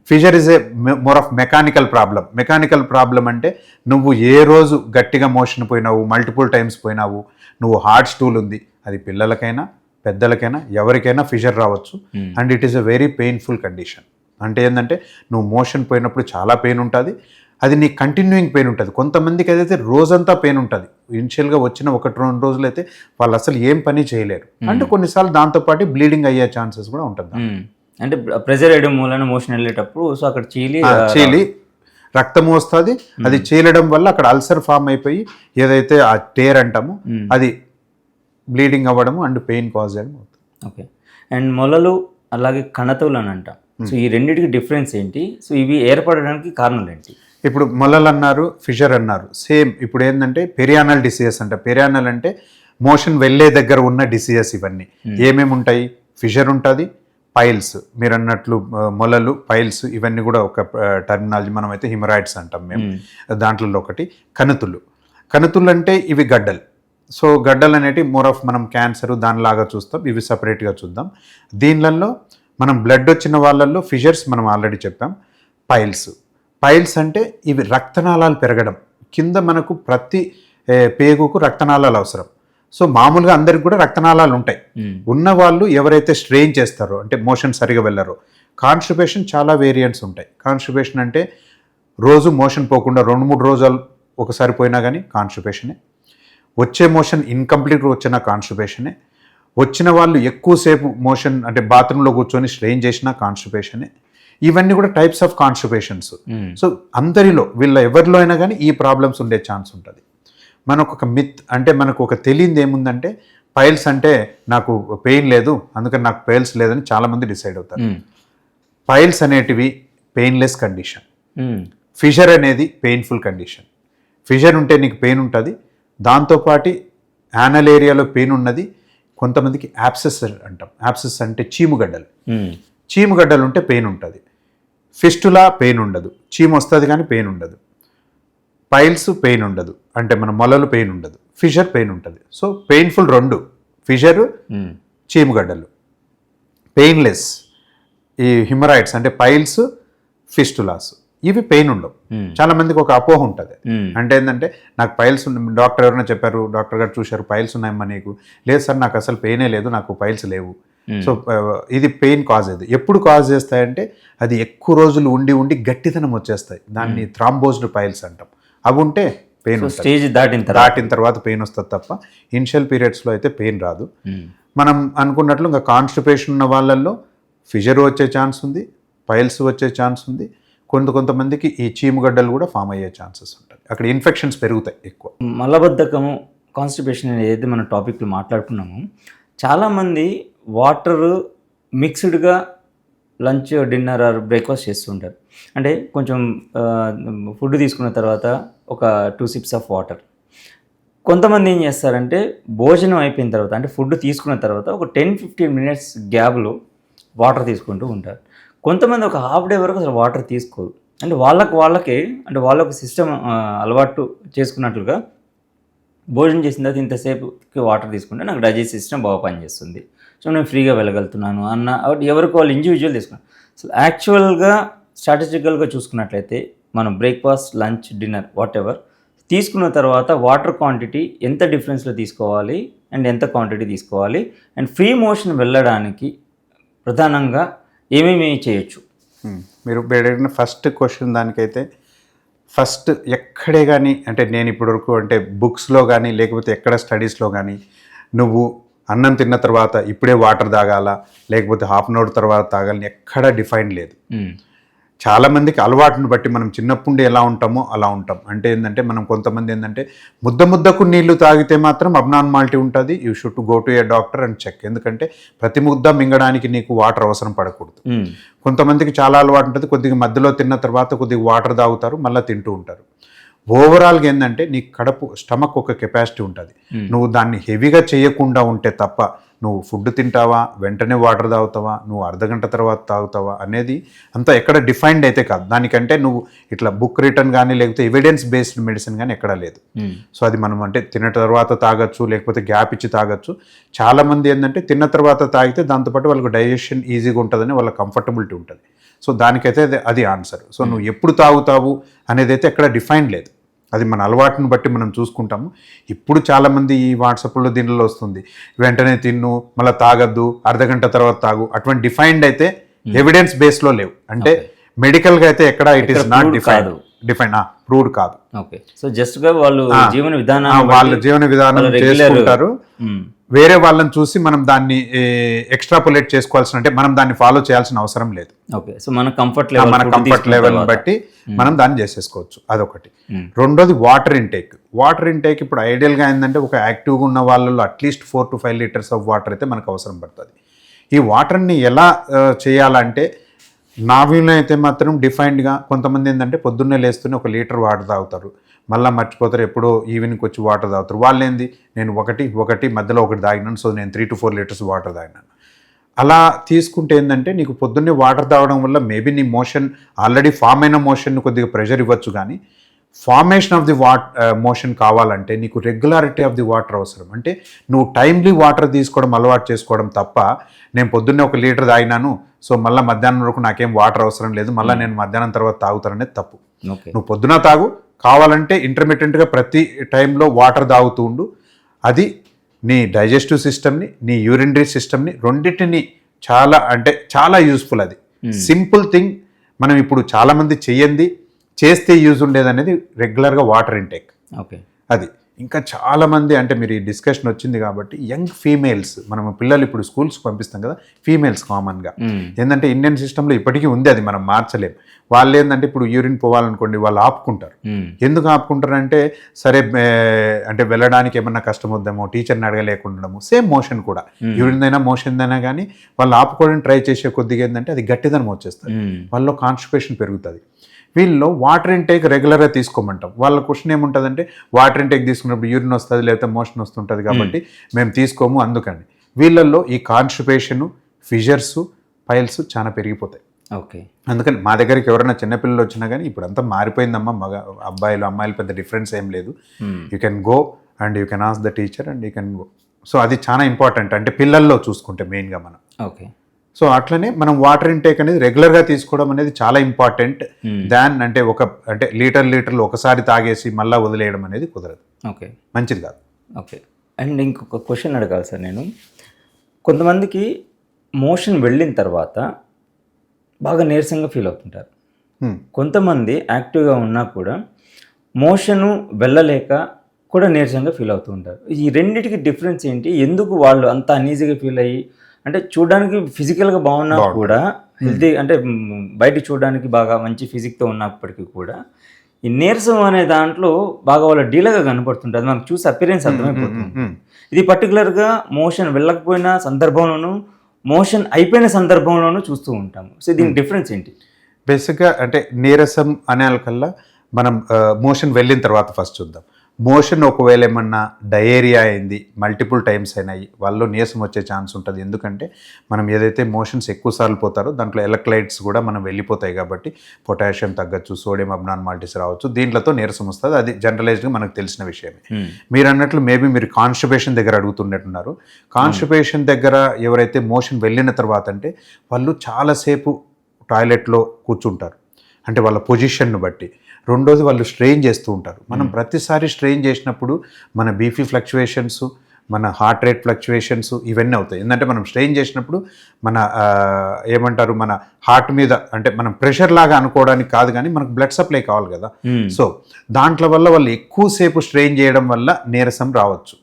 Fissure is a more of mechanical problem. Mechanical problem అంటే నువ్వు ఏ రోజు గట్టిగా మోషన్ పోయినావు, మల్టిపుల్ టైమ్స్ పోయినావు, నువ్వు హార్డ్ స్టూల్ ఉంది, అది పిల్లలకైనా పెద్దలకైనా ఎవరికైనా ఫిషర్ రావచ్చు. And it is a very painful condition. అంటే ఏంటంటే నువ్వు మోషన్ పోయినప్పుడు చాలా పెయిన్ ఉంటుంది, అది నీ కంటిన్యూయింగ్ పెయిన్ ఉంటుంది. కొంతమందికి అయితే రోజంతా పెయిన్ ఉంటుంది, ఇనిషియల్గా వచ్చిన 1-2 రోజులు అయితే వాళ్ళు అసలు ఏం పని చేయలేరు. అంటే కొన్నిసార్లు దాంతోపాటు బ్లీడింగ్ అయ్యే ఛాన్సెస్ కూడా ఉంటుంది. అంటే ప్రెజర్ వేయడం మూలన మోషన్ వెళ్ళేటప్పుడు సో అక్కడ చీలి రక్తం వస్తుంది, అది చీలడం వల్ల అక్కడ అల్సర్ ఫామ్ అయిపోయి ఏదైతే ఆ టేర్ అంటామో అది బ్లీడింగ్ అవ్వడము అండ్ పెయిన్ కాజ్ చేయడం అవుతుంది. ఓకే, అండ్ మొలలు అలాగే కణతులు అని అంటాం. సో ఈ రెండింటికి డిఫరెన్స్ ఏంటి, సో ఇవి ఏర్పడడానికి కారణాలు ఏంటి? ఇప్పుడు మొలలు అన్నారు, ఫిషర్ అన్నారు, సేమ్. ఇప్పుడు ఏంటంటే పెరియానల్ డిసీజెస్ అంటే, పెరియానల్ అంటే మోషన్ వెళ్ళే దగ్గర ఉన్న డిసీజెస్. ఇవన్నీ ఏమేమి ఉంటాయి, ఫిషర్ ఉంటుంది, పైల్స్ మీరు అన్నట్లు మొలలు, పైల్స్, ఇవన్నీ కూడా ఒక టర్మినాలజీ. మనం అయితే హిమరాయిడ్స్ అంటాం మేము. దాంట్లో ఒకటి కణుతులు. కణుతులు అంటే ఇవి గడ్డలు. సో గడ్డలు అనేటివి మోర్ ఆఫ్ మనం క్యాన్సర్ దానిలాగా చూస్తాం, ఇవి సపరేట్గా చూద్దాం. దీనిలలో మనం బ్లడ్ వచ్చిన వాళ్ళల్లో ఫిషర్స్ మనం ఆల్రెడీ చెప్పాం. పైల్స్ అంటే ఇవి రక్తనాళాలు పెరగడం. కింద మనకు ప్రతి పేగుకు రక్తనాళాలు అవసరం. సో మామూలుగా అందరికి కూడా రక్తనాళాలు ఉంటాయి. ఉన్న వాళ్ళు ఎవరైతే స్ట్రెయిన్ చేస్తారో అంటే మోషన్ సరిగా వెళ్ళారో, కాన్స్టిపేషన్ చాలా వేరియంట్స్ ఉంటాయి. కాన్స్టిపేషన్ అంటే రోజు మోషన్ పోకుండా 2-3 రోజులు ఒకసారి పోయినా కానీ కాన్స్టిపేషనే. వచ్చే మోషన్ ఇన్కంప్లీట్గా వచ్చిన కాన్స్టిపేషనే. వచ్చిన వాళ్ళు ఎక్కువసేపు మోషన్ అంటే బాత్రూంలో కూర్చొని స్ట్రెయిన్ చేసిన కాన్స్టిపేషనే. ఇవన్నీ కూడా టైప్స్ ఆఫ్ కాన్స్టిపేషన్స్. సో అందరిలో ఎవరిలో అయినా కానీ ఈ ప్రాబ్లమ్స్ ఉండే ఛాన్స్ ఉంటుంది. మనకు ఒక మిత్ అంటే మనకు ఒక తెలియంది ఏముందంటే పైల్స్ అంటే నాకు పెయిన్ లేదు అందుకని నాకు పైల్స్ లేదని చాలామంది డిసైడ్ అవుతారు. పైల్స్ అనేటివి పెయిన్లెస్ కండిషన్. ఫిషర్ అనేది పెయిన్ఫుల్ కండిషన్. ఫిషర్ ఉంటే నీకు పెయిన్ ఉంటుంది, దాంతోపాటు యానల్ ఏరియాలో పెయిన్ ఉన్నది, కొంతమందికి యాప్సెస్ అంటాం. యాప్సెస్ అంటే చీముగడ్డలు. చీముగడ్డలు ఉంటే పెయిన్ ఉంటుంది. ఫిస్టులా పెయిన్ ఉండదు, చీము వస్తుంది కానీ పెయిన్ ఉండదు. పైల్స్ పెయిన్ ఉండదు, అంటే మన మొలలు పెయిన్ ఉండదు. ఫిషర్ పెయిన్ ఉంటుంది. సో పెయిన్ఫుల్ రెండు, ఫిషరు, చీముగడ్డలు. పెయిన్లెస్ ఈ హిమరాయిడ్స్ అంటే పైల్స్, ఫిస్టులాస్, ఇవి పెయిన్ ఉండవు. చాలా మందికి ఒక అపోహ ఉంటుంది. అంటే ఏంటంటే నాకు పైల్స్ డాక్టర్ ఎవరైనా చెప్పారు, డాక్టర్ గారు చూశారు, పైల్స్ ఉన్నాయమ్మా నీకు. లేదు సార్ నాకు అసలు పెయినే లేదు, నాకు పైల్స్ లేవు. సో ఇది పెయిన్ కాజ్. అది ఎప్పుడు కాజ్ చేస్తాయంటే అది ఎక్కువ రోజులు ఉండి ఉండి గట్టితనం వచ్చేస్తాయి. దాన్ని థ్రాంబోజ్డ్ పైల్స్ అంటాం. అవి ఉంటే పెయిన్ స్టేజ్ దాటిన తర్వాత పెయిన్ వస్తుంది తప్ప ఇనిషియల్ పీరియడ్స్లో అయితే పెయిన్ రాదు. మనం అనుకున్నట్లు ఇంకా కాన్స్టిపేషన్ ఉన్న వాళ్ళల్లో ఫిషర్ వచ్చే ఛాన్స్ ఉంది, పైల్స్ వచ్చే ఛాన్స్ ఉంది. కొంతమందికి ఈ చీముగడ్డలు కూడా ఫామ్ అయ్యే ఛాన్సెస్ ఉంటాయి. అక్కడ ఇన్ఫెక్షన్స్ పెరుగుతాయి ఎక్కువ. మలబద్ధకము, కాన్స్టిపేషన్ ఏదైతే మన టాపిక్లో మాట్లాడుకున్నామో, చాలామంది వాటర్ మిక్స్డ్గా లంచ్, డిన్నర్ ఆర్ బ్రేక్ఫాస్ట్ చేస్తుంటారు. అంటే కొంచెం ఫుడ్ తీసుకున్న తర్వాత ఒక 2 sips ఆఫ్ వాటర్. కొంతమంది ఏం చేస్తారంటే భోజనం అయిపోయిన తర్వాత, అంటే ఫుడ్ తీసుకున్న తర్వాత ఒక 10-15 minutes గ్యాప్లో వాటర్ తీసుకుంటూ ఉంటారు. కొంతమంది ఒక హాఫ్ డే వరకు అసలు వాటర్ తీసుకోరు. అంటే వాళ్ళకే అంటే వాళ్ళకు సిస్టమ్ అలవాటు చేసుకున్నట్లుగా భోజనం చేసిన తర్వాత ఇంతసేపు వాటర్ తీసుకుంటే నాకు డైజెస్ట్ సిస్టమ్ బాగా పనిచేస్తుంది, సో నేను ఫ్రీగా వెళ్ళగలుగుతున్నాను అన్న ఎవరికి వాళ్ళు ఇండివిజువల్ తీసుకున్నాను. అసలు యాక్చువల్గా స్ట్రాటజికల్గా చూసుకున్నట్లయితే మనం breakfast, lunch, dinner what ever తీసుకున్న తర్వాత వాటర్ క్వాంటిటీ ఎంత డిఫరెన్స్లో తీసుకోవాలి అండ్ ఎంత క్వాంటిటీ తీసుకోవాలి, అండ్ ఫ్రీ మోషన్ వెళ్ళడానికి ప్రధానంగా ఏమేమి చేయొచ్చు? మీరు అడిగిన ఫస్ట్ క్వశ్చన్ దానికైతే ఫస్ట్ ఎక్కడే కానీ, అంటే నేను ఇప్పటివరకు అంటే బుక్స్లో కానీ లేకపోతే ఎక్కడ స్టడీస్లో కానీ నువ్వు అన్నం తిన్న తర్వాత ఇప్పుడే వాటర్ తాగాల లేకపోతే హాఫ్ అన్ అవర్ తర్వాత తాగాలని ఎక్కడా డిఫైన్ లేదు. చాలామందికి అలవాటును బట్టి మనం చిన్నప్పుడు ఎలా ఉంటామో అలా ఉంటాం. అంటే ఏంటంటే మనం కొంతమంది ఏంటంటే ముద్దకు నీళ్లు తాగితే మాత్రం అబ్నార్మాలిటీ ఉంటుంది. You should go to a doctor and check. ఎందుకంటే ప్రతి ముద్ద మింగడానికి నీకు వాటర్ అవసరం పడకూడదు. కొంతమందికి చాలా అలవాటు ఉంటుంది, కొద్దిగా మధ్యలో తిన్న తర్వాత కొద్దిగా వాటర్ తాగుతారు, మళ్ళీ తింటూ ఉంటారు. ఓవరాల్గా ఏంటంటే నీ స్టమక్ ఒక కెపాసిటీ ఉంటుంది. నువ్వు దాన్ని హెవీగా చేయకుండా ఉంటే తప్ప నువ్వు ఫుడ్ తింటావా, వెంటనే వాటర్ తాగుతావా, నువ్వు అర్ధగంట తర్వాత తాగుతావా అనేది అంతా ఎక్కడ డిఫైన్డ్ అయితే కాదు. దానికంటే నువ్వు ఇట్లా బుక్ రిటర్న్ కానీ లేకపోతే ఎవిడెన్స్ బేస్డ్ మెడిసిన్ కానీ ఎక్కడా లేదు. సో అది మనం అంటే తిన్న తర్వాత తాగొచ్చు, లేకపోతే గ్యాప్ ఇచ్చి తాగొచ్చు. చాలామంది ఏంటంటే తిన్న తర్వాత తాగితే దాంతోపాటు వాళ్ళకు డైజెషన్ ఈజీగా ఉంటుందని వాళ్ళ కంఫర్టబిలిటీ ఉంటుంది. సో దానికైతే అది ఆన్సర్. సో నువ్వు ఎప్పుడు తాగుతావు అనేది అయితే ఎక్కడ డిఫైన్ లేదు. అది మన అలవాటును బట్టి మనం చూసుకుంటాము. ఇప్పుడు చాలామంది ఈ వాట్సాప్లో దీనిలో వస్తుంది, వెంటనే తిన్ను, మళ్ళీ తాగద్దు, అర్ధగంట తర్వాత తాగు, అటువంటి డిఫైన్డ్ అయితే ఎవిడెన్స్ బేస్లో లేవు. అంటే మెడికల్గా అయితే ఎక్కడ it is not defined proved కాదు. ఓకే, సో జస్ట్గా వాళ్ళు జీవన విధానం చేసుకుంటారు. వేరే వాళ్ళని చూసి మనం దాన్ని ఎక్స్ట్రాపులేట్ చేసుకోవాల్సిన, అంటే మనం దాన్ని ఫాలో చేయాల్సిన అవసరం లేదు. ఓకే, సో మన కంఫర్ట్ లెవెల్ బట్టి మనం దాన్ని చేసేసుకోవచ్చు. అదొకటి. రెండోది వాటర్ ఇంటేక్. వాటర్ ఇంటేక్ ఇప్పుడు ఐడియల్గా ఏంటంటే ఒక యాక్టివ్గా ఉన్న వాళ్ళలో at least 4 to 5 liters of water అయితే మనకు అవసరం పడుతుంది. ఈ వాటర్ని ఎలా చేయాలంటే నా వ్యూలో అయితే మాత్రం డిఫైన్డ్గా కొంతమంది ఏంటంటే పొద్దున్నే లేస్తూనే 1 లీటర్ వాటర్ తాగుతారు, మళ్ళీ మర్చిపోతారు, ఎప్పుడో ఈవినింగ్కి వచ్చి వాటర్ తాగుతారు. వాళ్ళు ఏంది నేను ఒకటి మధ్యలో ఒకటి తాగినాను, సో నేను 3 to 4 liters వాటర్ తాగినాను. అలా తీసుకుంటే ఏంటంటే నీకు పొద్దున్నే వాటర్ తాగడం వల్ల మేబీ నీ మోషన్ ఆల్రెడీ ఫామ్ అయిన మోషన్ కొద్దిగా ప్రెషర్ ఇవ్వచ్చు, కానీ ఫార్మేషన్ ఆఫ్ ది మోషన్ కావాలంటే నీకు రెగ్యులారిటీ ఆఫ్ ది వాటర్ అవసరం. అంటే నువ్వు టైమ్లీ వాటర్ తీసుకోవడం అలవాటు చేసుకోవడం తప్ప నేను పొద్దున్నే 1 లీటర్ తాగినాను, సో మళ్ళీ మధ్యాహ్నం వరకు నాకేం వాటర్ అవసరం లేదు, మళ్ళీ నేను మధ్యాహ్నం తర్వాత తాగుతాననేది తప్పు. నువ్వు పొద్దున తాగు, కావాలంటే ఇంటర్మీడియట్గా ప్రతి టైంలో వాటర్ తాగుతూ ఉండు. అది నీ డైజెస్టివ్ సిస్టమ్ని, నీ యూరినరీ సిస్టమ్ని రెండింటిని చాలా యూస్ఫుల్. అది సింపుల్ థింగ్. మనం ఇప్పుడు చాలామంది చేస్తే యూజ్ ఉండేది అనేది రెగ్యులర్గా వాటర్ ఇంటేక్. ఓకే, అది ఇంకా చాలామంది అంటే మీరు ఈ డిస్కషన్ వచ్చింది కాబట్టి యంగ్ ఫీమేల్స్, మనం పిల్లలు ఇప్పుడు స్కూల్స్కి పంపిస్తాం కదా, ఫీమేల్స్ కామన్గా ఏంటంటే ఇండియన్ సిస్టంలో ఇప్పటికీ ఉంది, అది మనం మార్చలేం. వాళ్ళు ఏంటంటే ఇప్పుడు యూరిన్ పోవాలనుకోండి వాళ్ళు ఆపుకుంటారు. ఎందుకు ఆపుకుంటారు అంటే సరే అంటే వెళ్ళడానికి ఏమన్నా కష్టం వద్దామో, టీచర్ని అడగలేకుండడము. సేమ్ మోషన్ కూడా యూరిన్ అయినా మోషన్ అయినా కానీ వాళ్ళు ఆపుకోవడానికి ట్రై చేసే కొద్దిగా ఏంటంటే అది గట్టిదనం వచ్చేస్తుంది, వాళ్ళలో కాన్స్టిపేషన్ పెరుగుతుంది. వీళ్ళలో వాటర్ ఇంటేక్ రెగ్యులర్గా తీసుకోమంటాం. వాళ్ళ క్వశ్చన్ ఏముంటుందంటే వాటర్ ఇంటేక్ తీసుకున్నప్పుడు యూరిన్ వస్తుంది లేకపోతే మోషన్ వస్తుంటుంది కాబట్టి మేము తీసుకోము అందుకని. వీళ్ళల్లో ఈ కాన్స్టిపేషను, ఫిజర్స్, పైల్స్ చాలా పెరిగిపోతాయి. ఓకే. అందుకని మా దగ్గరికి ఎవరైనా చిన్నపిల్లలు వచ్చినా కానీ ఇప్పుడంతా మారిపోయిందమ్మా, అబ్బాయిలు అమ్మాయిలు పెద్ద డిఫరెన్స్ ఏం లేదు. You can go and you can ask the teacher and you can go. So అది చాలా ఇంపార్టెంట్, అంటే పిల్లల్లో చూసుకుంటే మెయిన్గా మనం. ఓకే. సో అట్లనే మనం వాటర్ ఇంటేక్ అనేది రెగ్యులర్గా తీసుకోవడం అనేది చాలా ఇంపార్టెంట్ దాన్ అంటే లీటర్లు ఒకసారి తాగేసి మళ్ళీ వదిలేయడం అనేది కుదరదు. ఓకే, మంచిది కాదు. ఓకే. అండ్ ఇంకొక క్వశ్చన్ అడగాలి సార్ నేను. కొంతమందికి మోషన్ వెళ్ళిన తర్వాత బాగా నీరసంగా ఫీల్ అవుతుంటారు. కొంతమంది యాక్టివ్గా ఉన్నా కూడా మోషను వెళ్ళలేక కూడా నీరసంగా ఫీల్ అవుతూ ఉంటారు. ఈ రెండింటికి డిఫరెన్స్ ఏంటి? ఎందుకు వాళ్ళు అంత అన్ఈజీగా ఫీల్ అయ్యి, అంటే చూడడానికి ఫిజికల్గా బాగున్నా కూడా హెల్తీ, అంటే బయట చూడడానికి బాగా మంచి ఫిజిక్తో ఉన్నప్పటికీ కూడా ఈ నీరసం అనే దాంట్లో బాగా వాళ్ళ డీలగా కనపడుతుంటుంది. అది మనకు చూసి అపిరెన్స్ అర్థమైపోతుంది. ఇది పర్టికులర్గా మోషన్ వెళ్ళకపోయిన సందర్భంలోనూ, మోషన్ అయిపోయిన సందర్భంలోనూ చూస్తూ ఉంటాము. సో దీని డిఫరెన్స్ ఏంటి? బేసిక్గా అంటే నీరసం అనేకల్లా మనం మోషన్ వెళ్ళిన తర్వాత ఫస్ట్ చూద్దాం. మోషన్ ఒకవేళ ఏమన్నా డయేరియా అయింది, మల్టిపుల్ టైమ్స్ అయినాయి, వాళ్ళు నీరసం వచ్చే ఛాన్స్ ఉంటుంది. ఎందుకంటే మనం ఏదైతే మోషన్స్ ఎక్కువసార్లు పోతారో దాంట్లో ఎలక్ట్రైట్స్ కూడా మనం వెళ్ళిపోతాయి కాబట్టి పొటాషియం తగ్గచ్చు, సోడియం అబ్నార్మాలిటీస్ రావచ్చు, దీంట్లతో నీరసం వస్తుంది. అది జనరలైజ్డ్గా మనకు తెలిసిన విషయమే. మీరు అన్నట్లు మేబీ మీరు కాన్స్టిపేషన్ దగ్గర అడుగుతున్నట్టున్నారు. కాన్స్టిపేషన్ దగ్గర ఎవరైతే మోషన్ వెళ్ళిన తర్వాత అంటే వాళ్ళు చాలాసేపు టాయిలెట్లో కూర్చుంటారు, అంటే వాళ్ళ పొజిషన్ను బట్టి. రెండోది వాళ్ళు స్ట్రెయిన్ చేస్తూ ఉంటారు. మనం ప్రతిసారి స్ట్రెయిన్ చేసినప్పుడు మన బీపీ ఫ్లక్చువేషన్స్, మన హార్ట్ రేట్ ఫ్లక్చువేషన్స్ ఇవన్నీ అవుతాయి. ఎందుకంటే మనం స్ట్రెయిన్ చేసినప్పుడు మన ఏమంటారు, మన హార్ట్ మీద అంటే మనం ప్రెషర్ లాగా అనుకోవడానికి కాదు, కానీ మనకు బ్లడ్ సప్లై కావాలి కదా. సో దాంట్లో వల్ల వాళ్ళు ఎక్కువసేపు స్ట్రెయిన్ చేయడం వల్ల నీరసం రావచ్చు.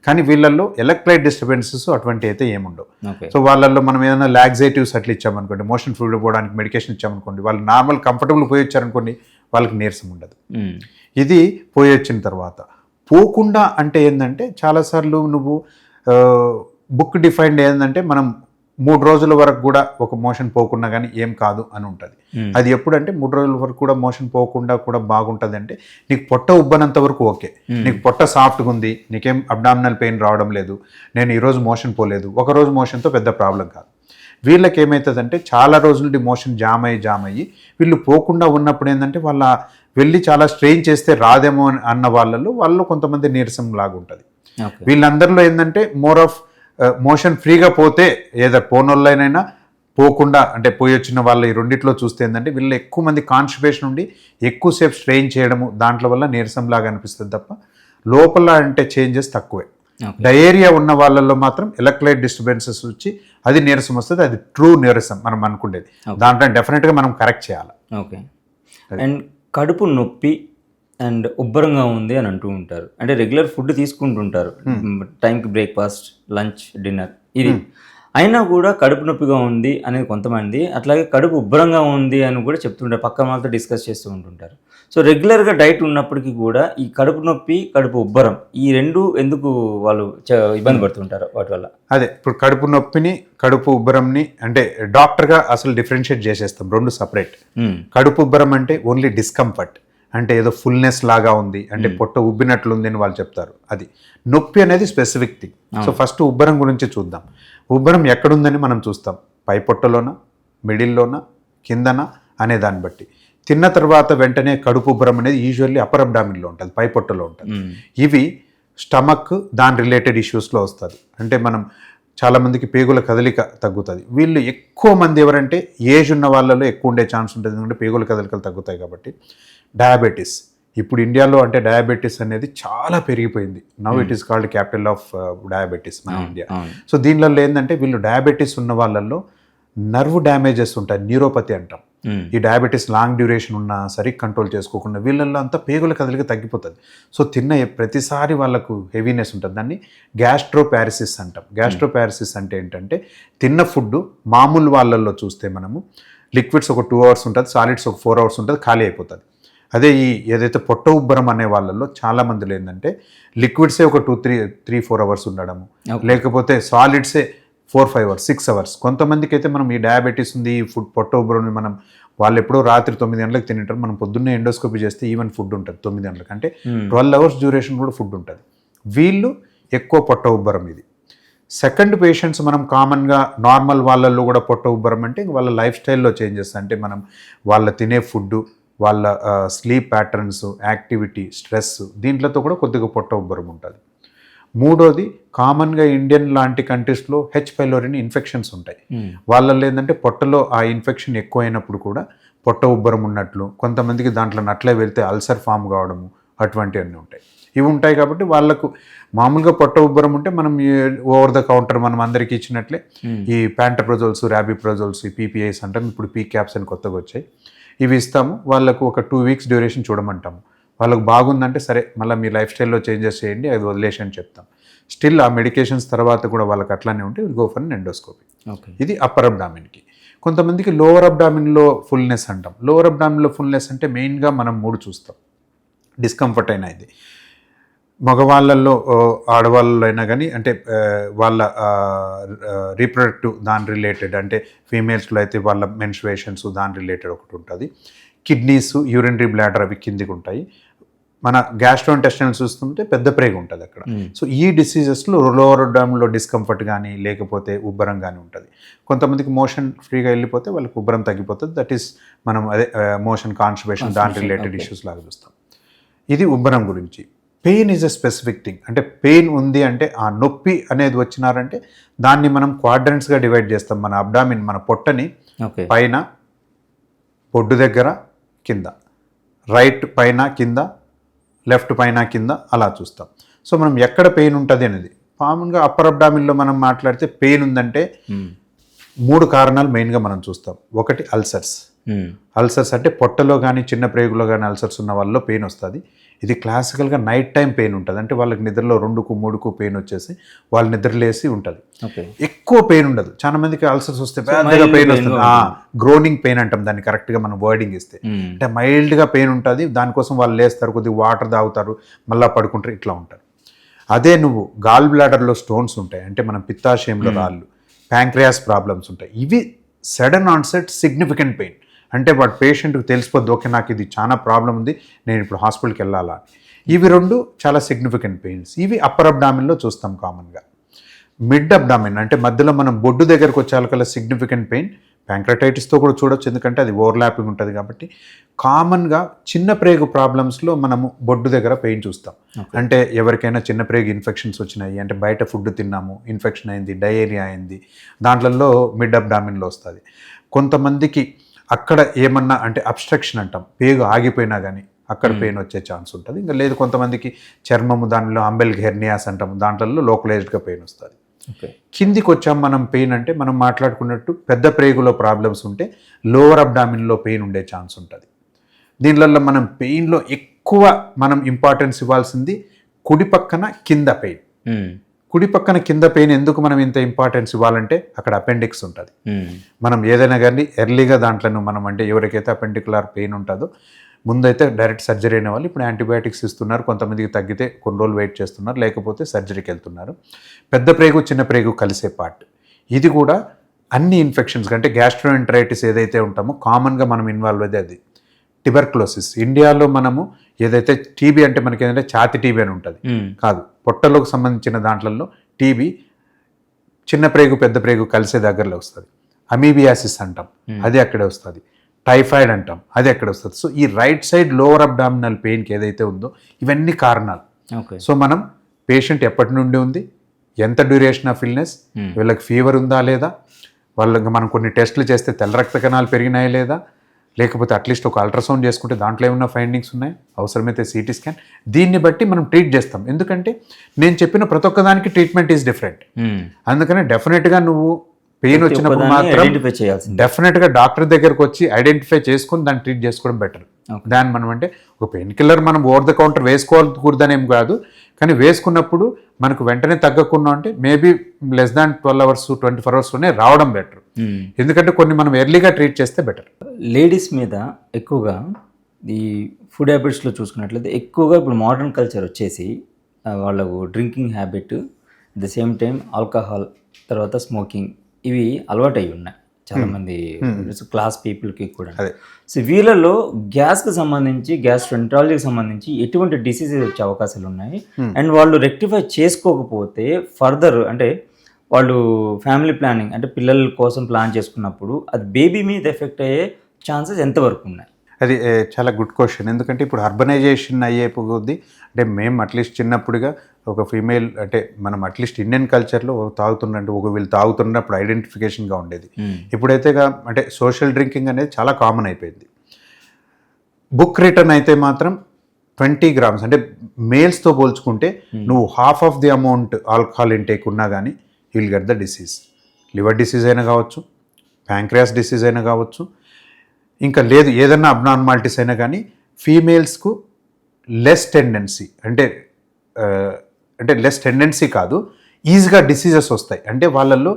కానీ వీళ్ళల్లో ఎలక్ట్రైట్ డిస్టర్బెన్సెస్ అటువంటి అయితే ఏముండవు. సో వాళ్ళల్లో మనం ఏదైనా లాక్సేటివ్స్ అట్లా ఇచ్చామనుకోండి, మోషన్ ఫ్లూయిడ్ పోవడానికి మెడికేషన్ ఇచ్చామనుకోండి, వాళ్ళు నార్మల్ కంఫర్టబుల్ పోయి వచ్చారనుకోండి, వాళ్ళకి నీరసం ఉండదు. ఇది పోయి వచ్చిన తర్వాత పోకుండా అంటే ఏంటంటే చాలాసార్లు నువ్వు బుక్ డిఫైన్డ్ ఏంటంటే మనం 3 రోజుల వరకు కూడా ఒక మోషన్ పోకుండా కానీ ఏం కాదు అని ఉంటుంది. అది ఎప్పుడంటే 3 రోజుల వరకు కూడా మోషన్ పోకుండా కూడా బాగుంటుంది అంటే నీకు పొట్ట ఉబ్బనంత వరకు ఓకే, నీకు పొట్ట సాఫ్ట్గా ఉంది, నీకేం అబ్డామినల్ పెయిన్ రావడం లేదు, నేను ఈరోజు మోషన్ పోలేదు, ఒక రోజు మోషన్తో పెద్ద ప్రాబ్లం కాదు. వీళ్ళకి ఏమవుతుందంటే చాలా రోజుల నుండి మోషన్ జామ్ అయ్యి వీళ్ళు పోకుండా ఉన్నప్పుడు ఏంటంటే వాళ్ళ వెళ్ళి చాలా స్ట్రెయిన్ చేస్తే రాదేమో అన్న వాళ్ళు కొంతమంది నీరసం లాగా ఉంటుంది. వీళ్ళందరిలో ఏంటంటే మోర్ ఆఫ్ మోషన్ ఫ్రీగా పోతే ఏదో పోనోళ్ళైనా పోకుండా అంటే పోయి వచ్చిన వాళ్ళు ఈ రెండిట్లో చూస్తే ఏంటంటే వీళ్ళు ఎక్కువ మంది కాన్స్టిపేషన్ ఉండి ఎక్కువసేపు స్ట్రెయిన్ చేయడము దాంట్లో వల్ల నీరసం లాగా అనిపిస్తుంది తప్ప లోపల అంటే చేంజెస్ తక్కువే. డయేరియా ఉన్న వాళ్ళల్లో మాత్రం ఎలక్ట్రైట్ డిస్టర్బెన్సెస్ వచ్చి అది నీరసం వస్తుంది. అది ట్రూ నీరసం మనం అనుకునేది. దాంట్లో డెఫినెట్గా మనం కరెక్ట్ చేయాలి. ఓకే. అండ్ కడుపు నొప్పి అండ్ ఉబ్బరంగా ఉంది అని అంటూ ఉంటారు. అంటే రెగ్యులర్ ఫుడ్ తీసుకుంటుంటారు, టైంకి బ్రేక్ఫాస్ట్, లంచ్, డిన్నర్, ఇది అయినా కూడా కడుపు నొప్పిగా ఉంది అనేది కొంతమంది, అట్లాగే కడుపు ఉబ్బరంగా ఉంది అని కూడా చెప్తుంటారు, పక్క వాళ్ళతో డిస్కస్ చేస్తూ ఉంటుంటారు. సో రెగ్యులర్గా డైట్ ఉన్నప్పటికీ కూడా ఈ కడుపు నొప్పి, కడుపు ఉబ్బరం ఈ రెండు ఎందుకు వాళ్ళు ఇబ్బంది పడుతుంటారు వాటి వల్ల? అదే ఇప్పుడు కడుపు నొప్పిని, కడుపు ఉబ్బరంని అంటే డాక్టర్గా అసలు డిఫరెన్షియేట్ చేసేస్తాం, రెండు సపరేట్. కడుపు ఉబ్బరం అంటే ఓన్లీ డిస్కంఫర్ట్, అంటే ఏదో ఫుల్నెస్ లాగా ఉంది, అంటే పొట్ట ఉబ్బినట్లుంది అని వాళ్ళు చెప్తారు. అది నొప్పి అనేది స్పెసిఫిక్ థింగ్. సో ఫస్ట్ ఉబ్బరం గురించి చూద్దాం. ఉబ్బరం ఎక్కడుందని మనం చూస్తాం, పై పొట్టలోనా, మిడిల్లోనా, కిందనా అనే దాన్ని బట్టి. తిన్న తర్వాత వెంటనే కడుపు ఉబ్బరం అనేది యూజువల్లీ అప్పర్ అబ్డామిన్లో ఉంటుంది, పై పొట్టలో ఉంటుంది. ఇవి స్టమక్ దాని రిలేటెడ్ ఇష్యూస్లో వస్తుంది. అంటే మనం చాలామందికి పేగుల కదలిక తగ్గుతుంది. వీళ్ళు ఎక్కువ మంది ఎవరంటే ఏజ్ ఉన్న వాళ్ళలో ఎక్కువ ఉండే ఛాన్స్ ఉంటుంది, ఎందుకంటే పేగుల కదలికలు తగ్గుతాయి కాబట్టి. డయాబెటీస్, ఇప్పుడు ఇండియాలో అంటే డయాబెటీస్ అనేది చాలా పెరిగిపోయింది. Now it is called capital of diabetes మన ఇండియా. సో దీనిలో ఏంటంటే వీళ్ళు డయాబెటీస్ ఉన్న వాళ్ళల్లో నర్వ్ డ్యామేజెస్ ఉంటాయి, న్యూరోపతి అంటాం. ఈ డయాబెటీస్ లాంగ్ డ్యూరేషన్ ఉన్నా సరిగ్గా కంట్రోల్ చేసుకోకుండా వీళ్ళల్లో అంతా పేగుల కదలిక తగ్గిపోతుంది. సో తిన్న ప్రతిసారి వాళ్ళకు హెవీనెస్ ఉంటుంది. దాన్ని గ్యాస్ట్రోపారిసిస్ అంటాం. గ్యాస్ట్రోపారిసిస్ అంటే ఏంటంటే తిన్న ఫుడ్ మామూలు వాళ్ళల్లో చూస్తే మనము లిక్విడ్స్ ఒక 2 hours ఉంటుంది, సాలిడ్స్ ఒక 4 hours ఉంటుంది, ఖాళీ అయిపోతుంది. అదే ఈ ఏదైతే పొట్ట ఉబ్బరం అనే వాళ్ళల్లో చాలా మందిలో ఏంటంటే లిక్విడ్సే ఒక 2-3-4 hours ఉండడము, లేకపోతే సాలిడ్సే 4-5 hours 6 hours. కొంతమందికి అయితే మనం ఈ డయాబెటీస్ ఉంది, ఈ ఫుడ్ పొట్ట ఉబ్బరం మనం వాళ్ళు ఎప్పుడో రాత్రి 9 గంటలకు తింటారు, మనం పొద్దున్నే ఎండోస్కోపీ చేస్తే ఈవెన్ ఫుడ్ ఉంటుంది 9 గంటలకు, అంటే 12 hours డ్యూరేషన్ కూడా ఫుడ్ ఉంటుంది. వీళ్ళు ఎక్కువ పొట్ట ఉబ్బరం ఇది. సెకండ్ పేషెంట్స్ మనం కామన్గా నార్మల్ వాళ్ళల్లో కూడా పొట్ట ఉబ్బరం అంటే వాళ్ళ లైఫ్ స్టైల్లో చేంజెస్, అంటే మనం వాళ్ళ తినే ఫుడ్, వాళ్ళ స్లీప్ ప్యాటర్న్స్, యాక్టివిటీ, స్ట్రెస్, దీంట్లతో కూడా కొద్దిగా పొట్ట ఉబ్బరం ఉంటుంది. మూడోది కామన్గా ఇండియన్ లాంటి కంట్రీస్లో హెచ్ పైలోరిని ఇన్ఫెక్షన్స్ ఉంటాయి. వాళ్ళల్లో ఏంటంటే పొట్టలో ఆ ఇన్ఫెక్షన్ ఎక్కువైనప్పుడు కూడా పొట్ట ఉబ్బరం ఉన్నట్లు, కొంతమందికి దాంట్లో నట్లే వెళ్తే అల్సర్ ఫామ్ కావడము, అటువంటివన్నీ ఉంటాయి. ఇవి ఉంటాయి కాబట్టి వాళ్ళకు మామూలుగా పొట్ట ఉబ్బరం ఉంటే మనం ఓవర్ ద కౌంటర్ మనం అందరికీ ఇచ్చినట్లే ఈ ప్యాంటప్రజోల్స్, ర్యాబిప్రజోల్స్, ఈ పీపీఐస్ అంటాం, ఇప్పుడు పీక్యాప్స్ అని కొత్తగా వచ్చాయి, ఇవి ఇస్తాము. వాళ్ళకు ఒక 2 weeks డ్యూరేషన్ చూడమంటాము. వాళ్ళకు బాగుందంటే సరే మళ్ళీ మీ లైఫ్ స్టైల్లో చేంజెస్ చేయండి, అది వదిలేసి అని చెప్తాం. స్టిల్ ఆ మెడికేషన్స్ తర్వాత కూడా వాళ్ళకి అట్లానే ఉంటే గో ఫర్ ఎండోస్కోపీ. ఇది అప్పర్ అబ్డామిన్కి. కొంతమందికి లోవర్ అబ్డామిన్లో ఫుల్నెస్ అంటాం. లోవర్ అబ్డామిన్లో ఫుల్నెస్ అంటే మెయిన్గా మనం 3 చూస్తాం. డిస్కంఫర్ట్ అయినా ఇది మగవాళ్ళల్లో, ఆడవాళ్ళలో అయినా కానీ, అంటే వాళ్ళ రీప్రొడక్టివ్ దాని రిలేటెడ్, అంటే ఫీమేల్స్లో అయితే వాళ్ళ మెన్స్ట్రుయేషన్స్ దాని రిలేటెడ్ ఒకటి ఉంటుంది. కిడ్నీస్, యూరినరీ బ్లాడర్ అవి కిందికి ఉంటాయి. మన గ్యాస్ట్రోఇంటెస్టైనల్ చూస్తుంటే పెద్ద ప్రేగు ఉంటుంది అక్కడ. సో ఈ డిసీజెస్లో లోవర్ అబ్డామిన్లో డిస్కంఫర్ట్ కానీ లేకపోతే ఉబ్బరం కానీ ఉంటుంది. కొంతమందికి మోషన్ ఫ్రీగా వెళ్ళిపోతే వాళ్ళకి ఉబ్బరం తగ్గిపోతుంది. దట్ ఈస్ మనం అదే మోషన్ కాన్స్టిపేషన్ దాని రిలేటెడ్ ఇష్యూస్ లాగా చూస్తాం. ఇది ఉబ్బరం గురించి. Pain is a specific thing. అంటే పెయిన్ ఉంది అంటే ఆ నొప్పి అనేది వచ్చినారంటే దాన్ని మనం క్వాడ్రంట్స్గా డివైడ్ చేస్తాం. మన అబ్డామిన్, మన పొట్టని పైన, బొడ్డు దగ్గర, కింద, రైట్ పైన కింద, లెఫ్ట్ పైన కింద, అలా చూస్తాం. సో మనం ఎక్కడ పెయిన్ ఉంటుంది అనేది కామన్గా అప్పర్ అబ్డామిన్లో మనం మాట్లాడితే పెయిన్ ఉందంటే 3 కారణాలు మెయిన్గా మనం చూస్తాం. ఒకటి అల్సర్స్. అల్సర్స్ అంటే పొట్టలో కానీ చిన్న ప్రేగులో కానీ అల్సర్స్ ఉన్న వాళ్ళలో పెయిన్ వస్తుంది. ఇది క్లాసికల్గా నైట్ టైం పెయిన్ ఉంటుంది. అంటే వాళ్ళకి నిద్రలో 2కు 3కు పెయిన్ వచ్చేసి వాళ్ళు నిద్రలేసి ఉంటుంది. ఎక్కువ పెయిన్ ఉండదు. చాలా మందికి అల్సర్స్ వస్తే పెద్దగా పెయిన్ వస్తుంది. గ్రోనింగ్ పెయిన్ అంటాం దాన్ని కరెక్ట్గా మనం వర్డింగ్ ఇస్తే. అంటే మైల్డ్గా పెయిన్ ఉంటుంది. దానికోసం వాళ్ళు లేస్తారు, కొద్దిగా వాటర్ తాగుతారు, మళ్ళీ పడుకుంటారు, ఇట్లా ఉంటారు. అదే నువ్వు గాల్ బ్లాడర్లో స్టోన్స్ ఉంటాయి, అంటే మనం పిత్తాశయంలో రాళ్ళు, ప్యాంక్రియాస్ ప్రాబ్లమ్స్ ఉంటాయి. ఇవి సడన్ ఆన్సెట్ సిగ్నిఫికెంట్ పెయిన్. అంటే వాడు పేషెంట్కి తెలిసిపోద్ది, ఓకే నాకు ఇది చాలా ప్రాబ్లం ఉంది, నేను ఇప్పుడు హాస్పిటల్కి వెళ్ళాలా. ఇవి 2 చాలా సిగ్నిఫికెంట్ పెయిన్స్. ఇవి అప్పర్ అబ్డామిన్లో చూస్తాం కామన్గా. మిడ్ అబ్డామిన్ అంటే మధ్యలో మనం బొడ్డు దగ్గరకు వచ్చేకల్లా సిగ్నిఫికెంట్ పెయిన్ ప్యాంక్రటైటిస్తో కూడా చూడొచ్చు, ఎందుకంటే అది ఓవర్లాపింగ్ ఉంటుంది కాబట్టి. కామన్గా చిన్న ప్రేగు ప్రాబ్లమ్స్లో మనము బొడ్డు దగ్గర పెయిన్ చూస్తాం. అంటే ఎవరికైనా చిన్న ప్రేగు ఇన్ఫెక్షన్స్ వచ్చినాయి అంటే బయట ఫుడ్ తిన్నాము, ఇన్ఫెక్షన్ అయింది, డయేరియా అయింది, దాంట్లలో మిడ్ అబ్డామిన్లో వస్తుంది. కొంతమందికి అక్కడ ఏమన్నా అంటే అబ్స్ట్రక్షన్ అంటాం, పేగు ఆగిపోయినా కానీ అక్కడ పెయిన్ వచ్చే ఛాన్స్ ఉంటుంది. ఇంకా లేదు కొంతమందికి చర్మము, దానిలో అంబెల్క్ హెర్నియాస్ అంటాం, దాంట్లో లోకలైజ్డ్గా పెయిన్ వస్తుంది. కిందికి వచ్చాం మనం పెయిన్ అంటే మనం మాట్లాడుకున్నట్టు పెద్ద ప్రేగులో ప్రాబ్లమ్స్ ఉంటే లోవర్ అబ్డామిన్లో పెయిన్ ఉండే ఛాన్స్ ఉంటుంది. దీనివల్ల మనం పెయిన్లో ఎక్కువ మనం ఇంపార్టెన్స్ ఇవ్వాల్సింది కుడి పక్కన కింద పెయిన్. కుడి పక్కన కింద పెయిన్ ఎందుకు మనం ఇంత ఇంపార్టెన్స్ ఇవ్వాలంటే అక్కడ అపెండిక్స్ ఉంటుంది. మనం ఏదైనా కానీ ఎర్లీగా దాంట్లో మనం, అంటే ఎవరికైతే అపెండికులర్ పెయిన్ ఉంటుందో ముందైతే డైరెక్ట్ సర్జరీ అయిన వాళ్ళు ఇప్పుడు యాంటీబయాటిక్స్ ఇస్తున్నారు. కొంతమందికి తగ్గితే కొన్ని రోజులు వెయిట్ చేస్తున్నారు, లేకపోతే సర్జరీకి వెళ్తున్నారు. పెద్ద ప్రేగు చిన్న ప్రేగు కలిసే పార్ట్. ఇది కూడా అన్ని ఇన్ఫెక్షన్స్ అంటే గ్యాస్ట్రోఎంటరైటిస్ ఏదైతే ఉంటామో కామన్గా మనం ఇన్వాల్వ్ అయ్యేది అది. ట్యూబర్క్లోసిస్ ఇండియాలో మనము ఏదైతే టీబీ అంటే మనకి ఏంటంటే ఛాతి టీబీ అని ఉంటుంది, కాదు, పొట్టలోకి సంబంధించిన దాంట్లలో టీబీ చిన్న ప్రేగు పెద్ద ప్రేగు కలిసే దగ్గరలో వస్తుంది. అమీబియాసిస్ అంటాం, అది అక్కడే వస్తుంది. టైఫాయిడ్ అంటాం, అది అక్కడ వస్తుంది. సో ఈ రైట్ సైడ్ లోవర్ అబ్డామినల్ పెయిన్కి ఏదైతే ఉందో ఇవన్నీ కారణాలు. సో మనం పేషెంట్ ఎప్పటి నుండి ఉంది, ఎంత డ్యూరేషన్ ఆఫ్ ఇల్నెస్, వీళ్ళకి ఫీవర్ ఉందా లేదా, వాళ్ళకి మనం కొన్ని టెస్టులు చేస్తే తెల్ల రక్త కణాలు పెరిగినాయా లేదా, లేకపోతే అట్లీస్ట్ ఒక అల్ట్రాసౌండ్ చేసుకుంటే దాంట్లో ఏమన్నా ఫైండింగ్స్ ఉన్నాయి, అవసరమైతే సిటీ స్కాన్, దీన్ని బట్టి మనం ట్రీట్ చేస్తాం. ఎందుకంటే నేను చెప్పిన ప్రతి ఒక్కదానికి ట్రీట్మెంట్ ఈజ్ డిఫరెంట్. అందుకని డెఫినెట్గా నువ్వు పెయిన్ వచ్చినప్పుడు మాత్రం డెఫినెట్గా డాక్టర్ దగ్గరకు వచ్చి ఐడెంటిఫై చేసుకుని దాన్ని ట్రీట్ చేసుకోవడం బెటర్. దాన్ని మనం అంటే ఒక పెయిన్ కిల్లర్ మనం ఓవర్ ద కౌంటర్ వేసుకోకూడదనేం కాదు, కానీ వేసుకున్నప్పుడు మనకు వెంటనే తగ్గకుండా అంటే maybe less than 12 hours 24 hours రావడం బెటర్. ఎందుకంటే కొన్ని మనం ఎర్లీగా ట్రీట్ చేస్తే బెటర్. లేడీస్ మీద ఎక్కువగా ఈ ఫుడ్ హ్యాబిట్స్లో చూసుకున్నట్లయితే ఎక్కువగా ఇప్పుడు మోడర్న్ కల్చర్ వచ్చేసి వాళ్ళకు drinking habit, at the same time alcohol, తర్వాత స్మోకింగ్, ఇవి అలవాటు అయి ఉన్నాయి చాలామంది క్లాస్ పీపుల్కి కూడా. సో వీళ్ళలో గ్యాస్కి సంబంధించి, గ్యాస్ట్రోఎంటరాలజీకి సంబంధించి ఎటువంటి డిసీజెస్ వచ్చే అవకాశాలు ఉన్నాయి, అండ్ వాళ్ళు రెక్టిఫై చేసుకోకపోతే ఫర్దర్ అంటే వాళ్ళు ఫ్యామిలీ ప్లానింగ్ అంటే పిల్లల కోసం ప్లాన్ చేసుకున్నప్పుడు అది బేబీ మీద ఎఫెక్ట్ అయ్యే ఛాన్సెస్ ఎంతవరకు ఉన్నాయి? అది చాలా గుడ్ క్వశ్చన్. ఎందుకంటే ఇప్పుడు అర్బనైజేషన్ అయ్యే కొద్దీ అంటే మేము అట్లీస్ట్ చిన్నప్పుడుగా ఒక ఫీమేల్ అంటే మనం అట్లీస్ట్ ఇండియన్ కల్చర్లో తాగుతున్నట్టు వీళ్ళు తాగుతున్నప్పుడు ఐడెంటిఫికేషన్గా ఉండేది. ఇప్పుడైతే అంటే సోషల్ డ్రింకింగ్ అనేది చాలా కామన్ అయిపోయింది. బుక్ రిటర్న్ అయితే మాత్రం 20 grams అంటే మేల్స్తో పోల్చుకుంటే నువ్వు half of the amount alcohol intake ఉన్నా కానీ you will get the disease. Liver disease అయినా కావచ్చు, ప్యాంక్రియాస్ డిసీజ్ అయినా కావచ్చు, ఇంకా లేదు ఏదన్నా అబ్నార్మాలిటీస్ అయినా కానీ ఫీమేల్స్కు లెస్ టెండెన్సీ అంటే లెస్ టెండెన్సీ కాదు, ఈజీగా డిసీజెస్ వస్తాయి. అంటే వాళ్ళల్లో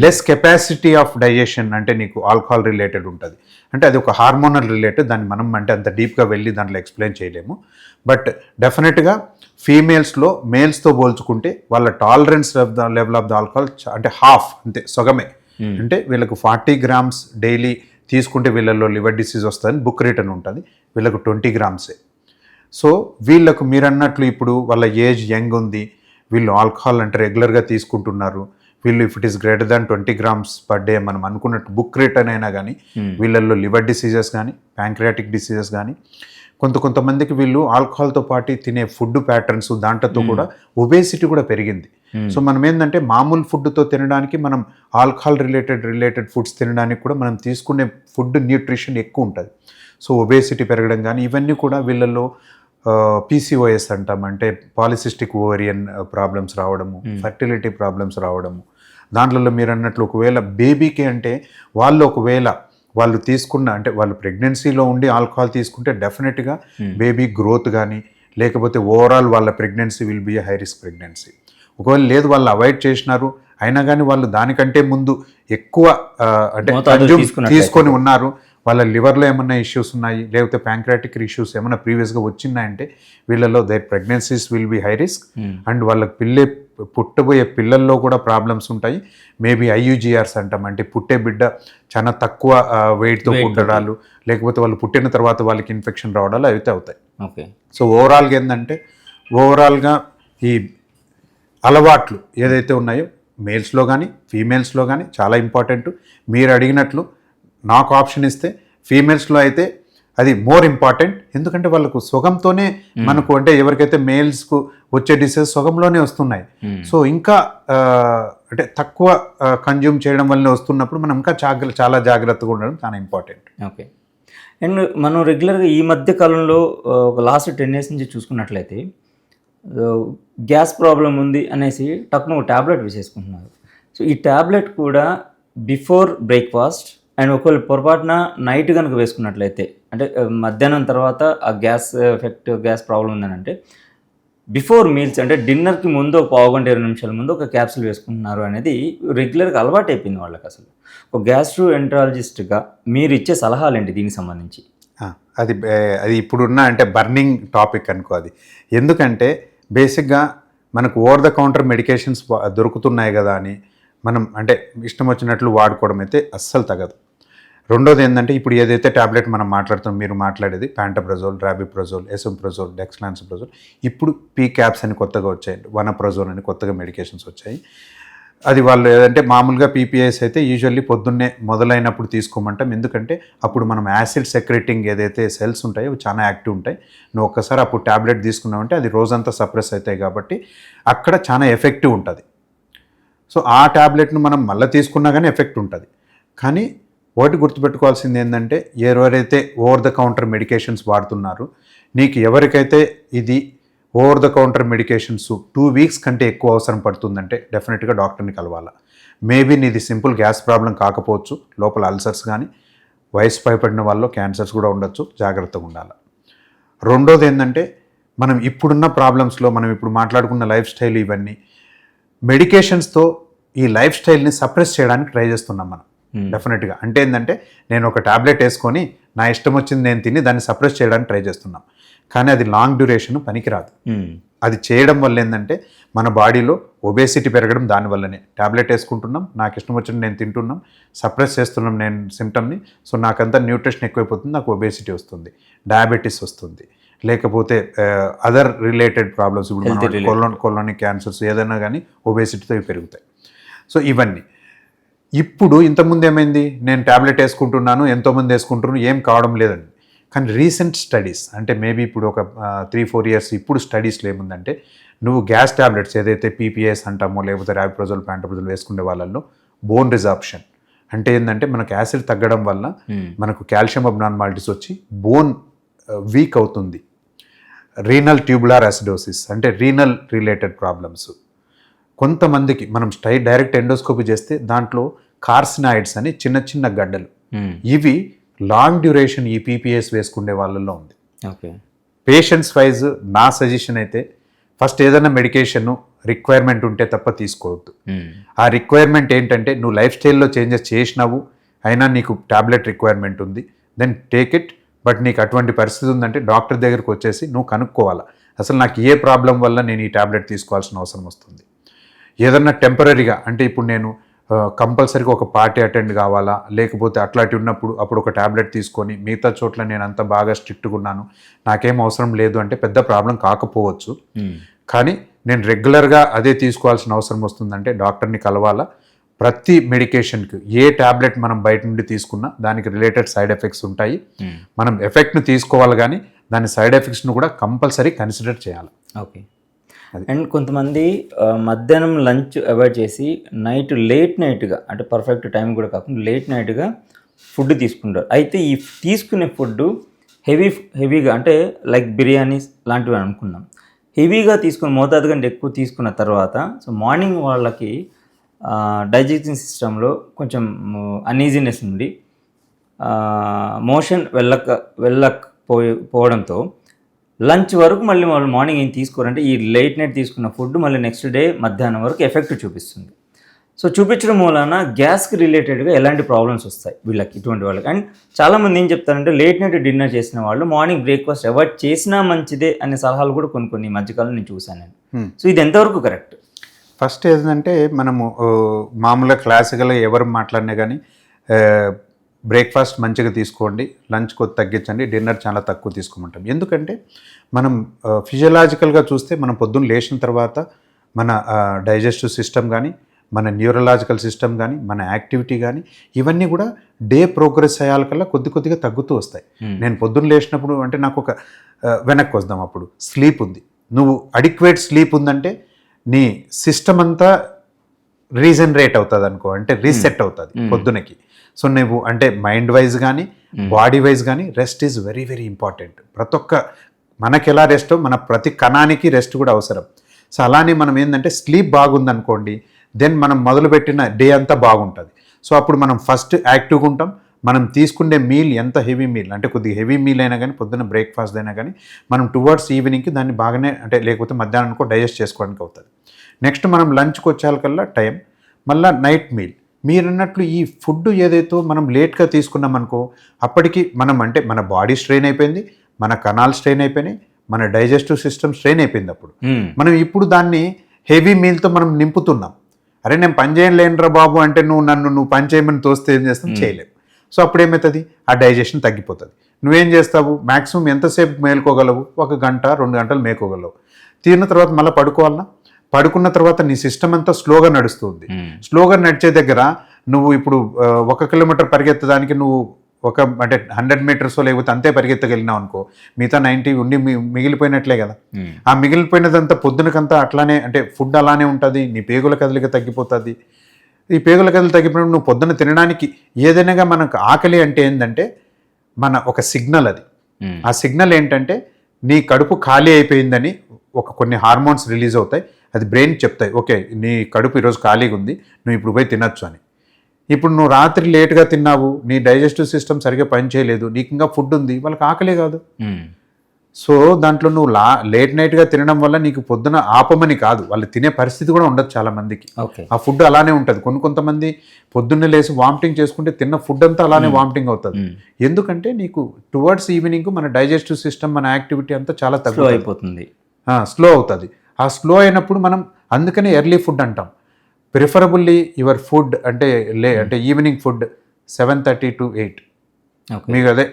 లెస్ కెపాసిటీ ఆఫ్ డైజెషన్ అంటే నీకు ఆల్కహాల్ రిలేటెడ్ ఉంటుంది. అంటే అది ఒక హార్మోనల్ రిలేటెడ్, దాన్ని మనం అంటే అంత డీప్గా వెళ్ళి దాంట్లో ఎక్స్ప్లెయిన్ చేయలేము. బట్ డెఫినెట్గా ఫీమేల్స్లో మేల్స్తో పోల్చుకుంటే వాళ్ళ tolerance of the level of the alcohol అంటే హాఫ్, అంతే సగమే. అంటే వీళ్ళకు 40 grams డైలీ తీసుకుంటే వీళ్ళల్లో లివర్ డిసీజ్ వస్తుందని బుక్ రిటర్న్ ఉంటుంది, వీళ్ళకు 20 grams. సో వీళ్ళకు మీరు అన్నట్లు ఇప్పుడు వాళ్ళ ఏజ్ యంగ్ ఉంది, వీళ్ళు ఆల్కహాల్ అంటే రెగ్యులర్గా తీసుకుంటున్నారు, వీళ్ళు if it is greater than 20 grams per day మనం అనుకున్నట్టు బుక్ రిటర్న్ అయినా కానీ వీళ్ళల్లో లివర్ డిసీజెస్ కానీ ప్యాంక్రియాటిక్ డిసీజెస్ కానీ కొంతమందికి వీళ్ళు ఆల్కహాల్తో పాటు తినే ఫుడ్ ప్యాటర్న్స్ దాంట్లో కూడా ఒబేసిటీ కూడా పెరిగింది. సో మనం ఏంటంటే మామూలు ఫుడ్తో తినడానికి మనం ఆల్కహాల్ రిలేటెడ్ ఫుడ్స్ తినడానికి కూడా మనం తీసుకునే ఫుడ్ న్యూట్రిషన్ ఎక్కువ ఉంటుంది. సో ఒబేసిటీ పెరగడం కానీ ఇవన్నీ కూడా వీళ్ళల్లో పీసీఓఎస్ అంటాం, అంటే పాలిసిస్టిక్ ఓవేరియన్ ప్రాబ్లమ్స్ రావడము, ఫర్టిలిటీ ప్రాబ్లమ్స్ రావడము. దాంట్లో మీరు అన్నట్లు ఒకవేళ బేబీకి అంటే వాళ్ళు తీసుకున్న అంటే వాళ్ళు ప్రెగ్నెన్సీలో ఉండి ఆల్కహాల్ తీసుకుంటే డెఫినెట్గా బేబీ గ్రోత్ కానీ లేకపోతే ఓవరాల్ వాళ్ళ pregnancy will be a high risk pregnancy. ఒకవేళ లేదు వాళ్ళు అవాయిడ్ చేసినారు అయినా కానీ వాళ్ళు దానికంటే ముందు ఎక్కువ అంటే తీసుకొని ఉన్నారు, వాళ్ళ లివర్లో ఏమన్నా ఇష్యూస్ ఉన్నాయి లేకపోతే ప్యాంక్రియాటిక్ ఇష్యూస్ ఏమైనా ప్రీవియస్గా వచ్చినాయంటే వీళ్ళలో their pregnancies will be high risk. And వాళ్ళకి పుట్టబోయే పిల్లల్లో కూడా ప్రాబ్లమ్స్ ఉంటాయి. మేబీ ఐయుజిఆర్స్ అంటాం, అంటే పుట్టే బిడ్డ చాలా తక్కువ వెయిట్తో పుట్టడాలు లేకపోతే వాళ్ళు పుట్టిన తర్వాత వాళ్ళకి ఇన్ఫెక్షన్ రావడాలు అయితే అవుతాయి. ఓకే. సో ఓవరాల్గా ఈ అలవాట్లు ఏదైతే ఉన్నాయో మేల్స్లో కానీ ఫీమేల్స్లో కానీ చాలా ఇంపార్టెంట్. మీరు అడిగినట్లు నాకు ఆప్షన్ ఇస్తే ఫీమేల్స్లో అయితే అది మోర్ ఇంపార్టెంట్, ఎందుకంటే వాళ్ళకు సుగంతోనే మనకు అంటే ఎవరికైతే మేల్స్కు వచ్చే డిసీజ్ సుగంలోనే వస్తున్నాయి. సో ఇంకా అంటే తక్కువ కన్జ్యూమ్ చేయడం వల్లనే వస్తున్నప్పుడు మనం ఇంకా చాలా జాగ్రత్తగా ఉండడం చాలా ఇంపార్టెంట్. ఓకే. అండ్ మనం రెగ్యులర్గా ఈ మధ్య కాలంలో ఒక లాస్ట్ 10 years నుంచి చూసుకున్నట్లయితే గ్యాస్ ప్రాబ్లం ఉంది అనేసి టక్కున ఒక ట్యాబ్లెట్ వేసేసుకుంటున్నారు. సో ఈ ట్యాబ్లెట్ కూడా బిఫోర్ బ్రేక్ఫాస్ట్ అండ్ ఒకవేళ పొరపాటున నైట్ కనుక వేసుకున్నట్లయితే అంటే మధ్యాహ్నం తర్వాత ఆ గ్యాస్ ప్రాబ్లం ఉందని అంటే బిఫోర్ మీల్స్ అంటే డిన్నర్కి ముందు ఒక 15-20 నిమిషాల ముందు ఒక క్యాప్సూల్ వేసుకుంటున్నారు అనేది రెగ్యులర్గా అలవాటు అయిపోయింది వాళ్ళకి. అసలు ఒక గ్యాస్ట్రోఎంట్రాలజిస్ట్గా మీరు ఇచ్చే సలహాలు ఏంటి దీనికి సంబంధించి? అది ఇప్పుడున్న అంటే బర్నింగ్ టాపిక్ అనుకో అది. ఎందుకంటే బేసిక్గా మనకు ఓవర్ ద కౌంటర్ మెడికేషన్స్ దొరుకుతున్నాయి కదా అని మనం అంటే ఇష్టం వచ్చినట్లు వాడుకోవడం అయితే అస్సలు తగదు. రెండోది ఏంటంటే ఇప్పుడు ఏదైతే ట్యాబ్లెట్ మనం మాట్లాడుతాం, మీరు మాట్లాడేది ప్యాంటప్రజోల్, రాబిప్రజోల్, ఎసోప్రజోల్, డెక్స్లాన్సోప్రజోల్, ఇప్పుడు పీక్యాప్స్ అని కొత్తగా వచ్చాయి, వనప్రజోల్ అని కొత్తగా మెడికేషన్స్ వచ్చాయి. అది వాళ్ళు ఏదంటే మామూలుగా పీపీఐస్ అయితే యూజువల్లీ పొద్దున్నే మొదలైనప్పుడు తీసుకోమంటాం, ఎందుకంటే అప్పుడు మనం యాసిడ్ సెక్రెటింగ్ ఏదైతే సెల్స్ ఉంటాయో అవి చాలా యాక్టివ్ ఉంటాయి. నువ్వు ఒక్కసారి అప్పుడు ట్యాబ్లెట్ తీసుకున్నావంటే అది రోజంతా సప్రెస్ అవుతాయి కాబట్టి అక్కడ చాలా ఎఫెక్టివ్ ఉంటుంది. సో ఆ ట్యాబ్లెట్ను మనం మళ్ళీ తీసుకున్నా కానీ ఎఫెక్ట్ ఉంటుంది. కానీ ఒకటి గుర్తుపెట్టుకోవాల్సింది ఏంటంటే ఎవరైతే ఓవర్ ద కౌంటర్ మెడికేషన్స్ వాడుతున్నారో నీకు ఎవరికైతే ఇది over the counter medications 2 weeks కంటే ఎక్కువ అవసరం పడుతుందంటే డెఫినెట్గా డాక్టర్ని కలవాలా. మేబీ నీది సింపుల్ గ్యాస్ ప్రాబ్లం కాకపోవచ్చు, లోపల అల్సర్స్ కానీ వయసు పైపడిన వాళ్ళు క్యాన్సర్స్ కూడా ఉండొచ్చు, జాగ్రత్తగా ఉండాలి. రెండోది ఏంటంటే మనం ఇప్పుడున్న ప్రాబ్లమ్స్లో మనం ఇప్పుడు మాట్లాడుకున్న లైఫ్ స్టైల్ ఇవన్నీ మెడికేషన్స్తో ఈ లైఫ్ స్టైల్ని సప్రెస్ చేయడానికి ట్రై చేస్తున్నాం మనం డెఫినెట్గా. అంటే ఏంటంటే నేను ఒక ట్యాబ్లెట్ వేసుకొని నా ఇష్టం వచ్చింది నేను తిని దాన్ని సప్రెస్ చేయడానికి ట్రై చేస్తున్నాం, కానీ అది లాంగ్ డ్యూరేషన్ పనికిరాదు. అది చేయడం వల్ల ఏంటంటే మన బాడీలో ఒబేసిటీ పెరగడం దానివల్లనే. ట్యాబ్లెట్ వేసుకుంటున్నాం, నాకు ఇష్టం వచ్చిన నేను తింటున్నాం, సప్రెస్ చేస్తున్నాం నేను సిమ్టమ్ని, సో నాకంతా న్యూట్రిషన్ ఎక్కువైపోతుంది, నాకు ఒబేసిటీ వస్తుంది, డయాబెటీస్ వస్తుంది, లేకపోతే అదర్ రిలేటెడ్ ప్రాబ్లమ్స్ ఇప్పుడు కొలోనిక్ క్యాన్సర్స్ ఏదైనా కానీ ఒబేసిటీతో పెరుగుతాయి. సో ఇవన్నీ ఇప్పుడు ఇంతకుముందు ఏమైంది, నేను ట్యాబ్లెట్ వేసుకుంటున్నాను, ఎంతోమంది వేసుకుంటున్నాను, ఏం కావడం లేదండి. కానీ రీసెంట్ స్టడీస్ అంటే మేబీ ఇప్పుడు ఒక 3-4 ఇయర్స్ ఇప్పుడు స్టడీస్లో ఏముందంటే, నువ్వు గ్యాస్ ట్యాబ్లెట్స్ ఏదైతే పీపీఎస్ అంటామో లేకపోతే ర్యాపిప్రోజోల్ ప్యాంటోప్రోజోల్ వేసుకునే వాళ్ళల్లో బోన్ రిజార్ప్షన్ అంటే ఏంటంటే మనకు యాసిడ్ తగ్గడం వల్ల మనకు కాల్షియం అబ్నార్మాలిటీస్ వచ్చి బోన్ వీక్ అవుతుంది. రీనల్ ట్యూబులార్ యాసిడోసిస్ అంటే రీనల్ రిలేటెడ్ ప్రాబ్లమ్స్. కొంతమందికి మనం డైరెక్ట్ ఎండోస్కోపీ చేస్తే దాంట్లో కార్సినాయిడ్స్ అని చిన్న చిన్న గడ్డలు, ఇవి లాంగ్ డ్యూరేషన్ ఈ పీపీఎస్ వేసుకునే వాళ్ళల్లో ఉంది. ఓకే, పేషెంట్స్ వైజ్ నా సజెషన్ అయితే ఫస్ట్ ఏదైనా మెడికేషన్ రిక్వైర్మెంట్ ఉంటే తప్ప తీసుకోవద్దు. ఆ రిక్వైర్మెంట్ ఏంటంటే నువ్వు లైఫ్ స్టైల్లో చేంజెస్ చేసినావు అయినా నీకు టాబ్లెట్ రిక్వైర్మెంట్ ఉంది, దెన్ టేక్ ఇట్. బట్ నీకు అటువంటి పరిస్థితి ఉందంటే డాక్టర్ దగ్గరకు వచ్చేసి నువ్వు కనుక్కోవాలా, అసలు నాకు ఏ ప్రాబ్లం వల్ల నేను ఈ టాబ్లెట్ తీసుకోవాల్సిన అవసరం వస్తుంది. ఏదన్నా టెంపరీగా అంటే ఇప్పుడు నేను కంపల్సరీగా ఒక పార్టీ అటెండ్ కావాలా, లేకపోతే అట్లాంటి ఉన్నప్పుడు అప్పుడు ఒక టాబ్లెట్ తీసుకొని మిగతా చోట్ల నేను అంత బాగా స్ట్రిక్ట్గా ఉన్నాను, నాకేం అవసరం లేదు అంటే పెద్ద ప్రాబ్లం కాకపోవచ్చు. కానీ నేను రెగ్యులర్గా అదే తీసుకోవాల్సిన అవసరం వస్తుందంటే డాక్టర్ని కలవాలా. ప్రతి మెడికేషన్కి ఏ టాబ్లెట్ మనం బయట నుండి తీసుకున్నా దానికి రిలేటెడ్ సైడ్ ఎఫెక్ట్స్ ఉంటాయి. మనం ఎఫెక్ట్ను తీసుకోవాలి కానీ దాని సైడ్ ఎఫెక్ట్స్ను కూడా కంపల్సరీ కన్సిడర్ చేయాలి. ఓకే. అండ్ కొంతమంది మధ్యాహ్నం లంచ్ అవాయిడ్ చేసి లేట్ నైట్గా అంటే పర్ఫెక్ట్ టైం కూడా కాకుండా లేట్ నైట్గా ఫుడ్ తీసుకుంటారు. అయితే ఈ తీసుకునే ఫుడ్ హెవీగా అంటే లైక్ బిర్యానీస్ లాంటివి అనుకుందాం, హెవీగా తీసుకుని మోతాదు కంటే ఎక్కువ తీసుకున్న తర్వాత సో మార్నింగ్ వాళ్ళకి డైజెస్టింగ్ సిస్టంలో కొంచెం అన్ఈజీనెస్ నుండి మోషన్ వెళ్ళకపోవడంతో లంచ్ వరకు మళ్ళీ వాళ్ళు మార్నింగ్ ఏం తీసుకోరంటే ఈ లేట్ నైట్ తీసుకున్న ఫుడ్ మళ్ళీ నెక్స్ట్ డే మధ్యాహ్నం వరకు ఎఫెక్ట్ చూపిస్తుంది. సో చూపించడం మూలన గ్యాస్కి రిలేటెడ్గా ఎలాంటి ప్రాబ్లమ్స్ వస్తాయి వీళ్ళకి, ఇటువంటి వాళ్ళకి. అండ్ చాలామంది ఏం చెప్తారంటే లేట్ నైట్ డిన్నర్ చేసిన వాళ్ళు మార్నింగ్ బ్రేక్ఫాస్ట్ అవాయిడ్ చేసినా మంచిదే అనే సలహాలు కూడా కొన్ని మధ్యకాలం నేను చూశాను నేను. సో ఇది ఎంతవరకు కరెక్ట్? ఫస్ట్ ఏంటంటే మనము మామూలుగా క్లాసికల్గా ఎవరు మాట్లాడినా కానీ బ్రేక్ఫాస్ట్ మంచిగా తీసుకోండి, లంచ్ కొద్ది తగ్గించండి, డిన్నర్ చాలా తక్కువ తీసుకోమంటాం. ఎందుకంటే మనం ఫిజియలాజికల్గా చూస్తే మనం పొద్దున్న లేచిన తర్వాత మన డైజెస్టివ్ సిస్టమ్ కానీ మన న్యూరలాజికల్ సిస్టమ్ కానీ మన యాక్టివిటీ కానీ ఇవన్నీ కూడా డే ప్రోగ్రెస్ అయ్యాలకల్లా కొద్దిగా తగ్గుతూ వస్తాయి. నేను పొద్దున్న లేచినప్పుడు అంటే నాకు ఒక వెనక్కి వద్దాం, అప్పుడు స్లీప్ ఉంది, నువ్వు అడిక్వేట్ స్లీప్ ఉందంటే నీ సిస్టమ్ అంతా రీజనరేట్ అవుతుంది అనుకో, అంటే రీసెట్ అవుతుంది పొద్దునకి. సో నువ్వు అంటే మైండ్ వైజ్ కానీ బాడీ వైజ్ కానీ rest is very very important. ప్రతి ఒక్క మనకి ఎలా రెస్టో మన ప్రతి కణానికి రెస్ట్ కూడా అవసరం. సో అలానే మనం ఏంటంటే స్లీప్ బాగుందనుకోండి, దెన్ మనం మొదలుపెట్టిన డే అంతా బాగుంటుంది. సో అప్పుడు మనం ఫస్ట్ యాక్టివ్గా ఉంటాం. మనం తీసుకునే మీల్ ఎంత హెవీ మీల్ అంటే కొద్దిగా హెవీ మీల్ అయినా కానీ పొద్దున్న బ్రేక్ఫాస్ట్ అయినా కానీ మనం టువర్డ్స్ ఈవినింగ్కి దాన్ని బాగానే అంటే లేకపోతే మధ్యాహ్నానికి డైజెస్ట్ చేసుకోవడానికి అవుతుంది. నెక్స్ట్ మనం లంచ్కి వచ్చేకల్లా టైం, మళ్ళీ నైట్ మీల్. మీరు అన్నట్లు ఈ ఫుడ్ ఏదైతే మనం లేట్గా తీసుకున్నాం అనుకో, అప్పటికి మనం అంటే మన బాడీ స్ట్రెయిన్ అయిపోయింది, మన కణాలు స్ట్రెయిన్ అయిపోయినాయి, మన డైజెస్టివ్ సిస్టమ్ స్ట్రెయిన్ అయిపోయింది. అప్పుడు మనం ఇప్పుడు దాన్ని హెవీ మీల్తో మనం నింపుతున్నాం. అరే నేను పని చేయలేనురా బాబు అంటే నువ్వు పని చేయమని తోస్తే ఏం చేస్తాం, చేయలేము. సో అప్పుడు ఏమవుతుంది, ఆ డైజెషన్ తగ్గిపోతుంది. నువ్వేం చేస్తావు, మ్యాక్సిమం ఎంతసేపు మేలుకోగలవు, 1 గంట 2 గంటలు మేలుకోగలవు. తిన్న తర్వాత మళ్ళీ పడుకోవాలన్నా, పడుకున్న తర్వాత నీ సిస్టమ్ అంతా స్లోగా నడుస్తుంది. స్లోగా నడిచే దగ్గర నువ్వు ఇప్పుడు 1 కిలోమీటర్ పరిగెత్తడానికి నువ్వు అంటే 100 మీటర్స్ లేకపోతే అంతే పరిగెత్తగలిగినావు అనుకో, మిగతా 90 ఉండి మిగిలిపోయినట్లే కదా. ఆ మిగిలిపోయినదంతా పొద్దునకంతా అట్లానే అంటే ఫుడ్ అలానే ఉంటుంది, నీ పేగుల కదలిక తగ్గిపోతుంది. ఈ పేగుల కదలిక తగ్గిపోయినప్పుడు నువ్వు పొద్దున తినడానికి ఏదైనా మనకు ఆకలి అంటే ఏంటంటే మన ఒక సిగ్నల్ అది. ఆ సిగ్నల్ ఏంటంటే నీ కడుపు ఖాళీ అయిపోయిందని కొన్ని హార్మోన్స్ రిలీజ్ అవుతాయి, అది బ్రెయిన్ చెప్తాయి, ఓకే నీ కడుపు ఈరోజు ఖాళీగా ఉంది, నువ్వు ఇప్పుడు పోయి తినొచ్చు అని. ఇప్పుడు నువ్వు రాత్రి లేట్గా తిన్నావు, నీ డైజెస్టివ్ సిస్టమ్ సరిగ్గా పనిచేయలేదు, నీకు ఇంకా ఫుడ్ ఉంది, వాళ్ళకి ఆకలే కాదు. సో దాంట్లో నువ్వు లేట్ నైట్గా తినడం వల్ల నీకు పొద్దున ఆపమని కాదు, వాళ్ళు తినే పరిస్థితి కూడా ఉండదు చాలా మందికి. ఆ ఫుడ్ అలానే ఉంటుంది. కొంతమంది పొద్దున్నే లేసి వామిటింగ్ చేసుకుంటే తిన్న ఫుడ్ అంతా అలానే వామిటింగ్ అవుతుంది. ఎందుకంటే నీకు టువర్డ్స్ ఈవినింగ్ మన డైజెస్టివ్ సిస్టమ్ మన యాక్టివిటీ అంతా చాలా తక్కువ అయిపోతుంది, స్లో అవుతుంది. ఆ స్లో అయినప్పుడు మనం అందుకనే ఎర్లీ ఫుడ్ అంటాం. ప్రిఫరబుల్లీ యువర్ ఫుడ్ అంటే ఈవినింగ్ ఫుడ్ 7:30 to 8.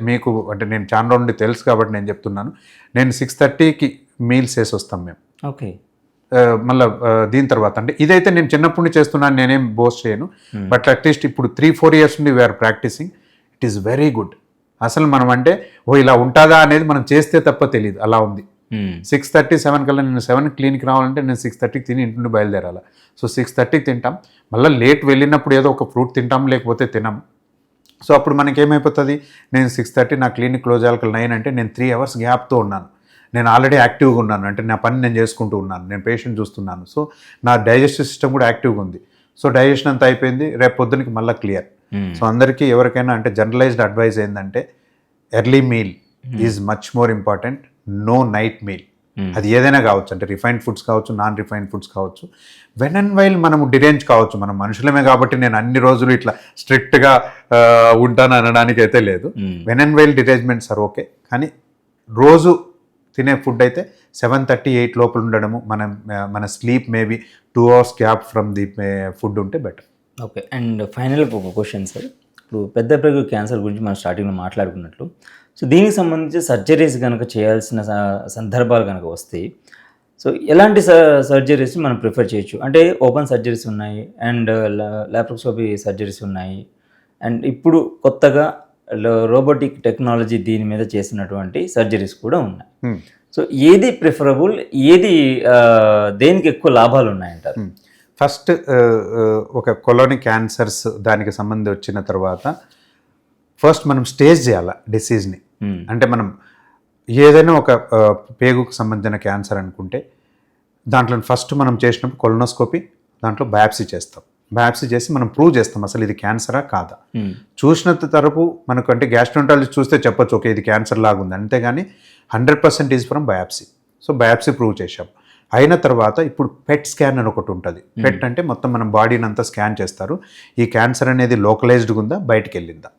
మీకు అంటే నేను చాలా నుండి తెలుసు కాబట్టి నేను చెప్తున్నాను. నేను 6:30కి మీల్స్ వేసి వస్తాం మేము. ఓకే, మళ్ళీ దీని తర్వాత అంటే ఇదైతే నేను చిన్నప్పటి నుంచి చేస్తున్నాను, నేనేం బోస్ట్ చేయను. బట్ అట్లీస్ట్ ఇప్పుడు 3-4 years నుండి we are practising. It is very good. అసలు మనం అంటే ఇలా ఉంటుందా అనేది మనం చేస్తే తప్ప తెలియదు, అలా ఉంది. 6:30, 7 కల్లా నేను 7 క్లినిక్ రావాలంటే నేను 6:30 తిని ఇంటి నుండి బయలుదేరాలి. సో 6:30 తింటాం, మళ్ళీ లేట్ వెళ్ళినప్పుడు ఏదో ఒక ఫ్రూట్ తింటాం, లేకపోతే తినాం. సో అప్పుడు మనకేమైపోతుంది, నేను 6:30 నా క్లినిక్ క్లోజ్ అయ్యాలి 9 అంటే నేను 3 hours గ్యాప్తో ఉన్నాను. నేను ఆల్రెడీ యాక్టివ్గా ఉన్నాను, అంటే నా పని నేను చేసుకుంటూ ఉన్నాను, నేను పేషెంట్ చూస్తున్నాను. సో నా డైజెస్టివ్ సిస్టమ్ కూడా యాక్టివ్గా ఉంది. సో డైజెషన్ అంతా అయిపోయింది, రేపు పొద్దునకి మళ్ళీ క్లియర్. సో అందరికీ ఎవరికైనా అంటే జనరలైజ్డ్ అడ్వైస్ ఏంటంటే early meal is much more important, no night meal. అది ఏదైనా కావచ్చు, అంటే రిఫైన్డ్ ఫుడ్స్ కావచ్చు, నాన్ రిఫైన్డ్ ఫుడ్స్ కావచ్చు. వెన్ అండ్ వైల్ మనము డిరేంజ్ కావచ్చు, మనం మనుషులమే కాబట్టి నేను అన్ని రోజులు ఇట్లా స్ట్రిక్ట్గా ఉంటాను అనడానికి అయితే లేదు. When and while derangements are okay, కానీ రోజు తినే ఫుడ్ అయితే 7:30, 8 లోపల ఉండడము, మన sleep maybe 2 hours gap from the food ఉంటే బెటర్. ఓకే. అండ్ ఫైనల్గా ఒక క్వశ్చన్ సార్, ఇప్పుడు పెద్ద ప్రేగు క్యాన్సర్ గురించి మనం స్టార్టింగ్లో మాట్లాడుకున్నట్లు, సో దీనికి సంబంధించి సర్జరీస్ కనుక చేయాల్సిన సందర్భాలు కనుక వస్తాయి, సో ఎలాంటి సర్జరీస్ మనం ప్రిఫర్ చేయొచ్చు? అంటే ఓపెన్ సర్జరీస్ ఉన్నాయి, అండ్ లాప్రోస్కోపీ సర్జరీస్ ఉన్నాయి, అండ్ ఇప్పుడు కొత్తగా రోబోటిక్ టెక్నాలజీ దీని మీద చేసినటువంటి సర్జరీస్ కూడా ఉన్నాయి. సో ఏది ప్రిఫరబుల్, ఏది దేనికి ఎక్కువ లాభాలు ఉన్నాయంటారు? ఫస్ట్ ఒక కొలోనిక్ క్యాన్సర్స్ దానికి సంబంధించి వచ్చిన తర్వాత ఫస్ట్ మనం స్టేజ్ చేయాలి డిసీజ్ని. అంటే మనం ఏదైనా ఒక పేగుకు సంబంధించిన క్యాన్సర్ అనుకుంటే దాంట్లో ఫస్ట్ మనం చేసినప్పుడు కొలనోస్కోపీ, దాంట్లో బయాప్సీ చేస్తాం. బయాప్సీ చేసి మనం ప్రూవ్ చేస్తాం అసలు ఇది క్యాన్సరా కాదా. చూసినంత తరపు మనకు అంటే గ్యాస్ట్రోంటాలజిస్ట్ చూస్తే చెప్పొచ్చు ఓకే ఇది క్యాన్సర్ లాగా ఉంది, అంతేగాని 100% is from biopsy. So biopsy prove చేసాం. అయిన తర్వాత ఇప్పుడు పెట్ స్కాన్ అని ఒకటి ఉంటుంది. పెట్ అంటే మొత్తం మనం బాడీని అంతా స్కాన్ చేస్తారు, ఈ క్యాన్సర్ అనేది లోకలైజ్డ్గా ఉందా, బయటికి వెళ్ళిందా.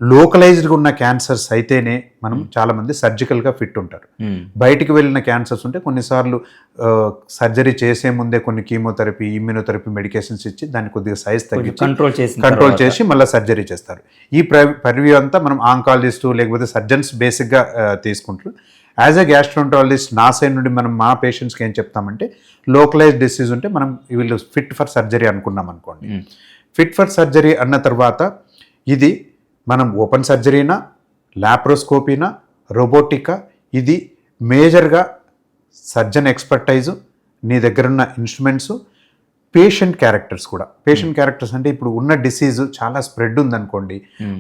లోకలైజ్డ్గా ఉన్న క్యాన్సర్స్ అయితేనే మనం చాలామంది సర్జికల్గా ఫిట్ ఉంటారు. బయటికి వెళ్ళిన క్యాన్సర్స్ ఉంటే కొన్నిసార్లు సర్జరీ చేసే ముందే కొన్ని కీమోథెరపీ, ఇమ్యూనోథెరపీ మెడికేషన్స్ ఇచ్చి దాన్ని కొద్దిగా సైజ్ తగ్గి కంట్రోల్ చేసి మళ్ళీ సర్జరీ చేస్తారు. ఈ ప్రివ్యూ అంతా మనం ఆంకాలజిస్టు లేకపోతే సర్జన్స్ బేసిక్గా తీసుకుంటారు. యాజ్ ఎ గ్యాస్ట్రోంటాలజిస్ట్ నా సైడ్ నుండి మనం మా పేషెంట్స్కి ఏం చెప్తామంటే లోకలైజ్డ్ డిసీజ్ ఉంటే మనం వీళ్ళు ఫిట్ ఫర్ సర్జరీ అనుకున్నాం అనుకోండి. ఫిట్ ఫర్ సర్జరీ అన్న తర్వాత ఇది మనం ఓపెన్ సర్జరీనా, లాప్రోస్కోపీనా, రోబోటికా, ఇది మేజర్గా సర్జన్ ఎక్స్పర్టైజు, నీ దగ్గరున్న ఇన్స్ట్రుమెంట్స్, పేషెంట్ క్యారెక్టర్స్ కూడా. పేషెంట్ క్యారెక్టర్స్ అంటే ఇప్పుడు ఉన్న డిసీజు చాలా స్ప్రెడ్ ఉందనుకోండి,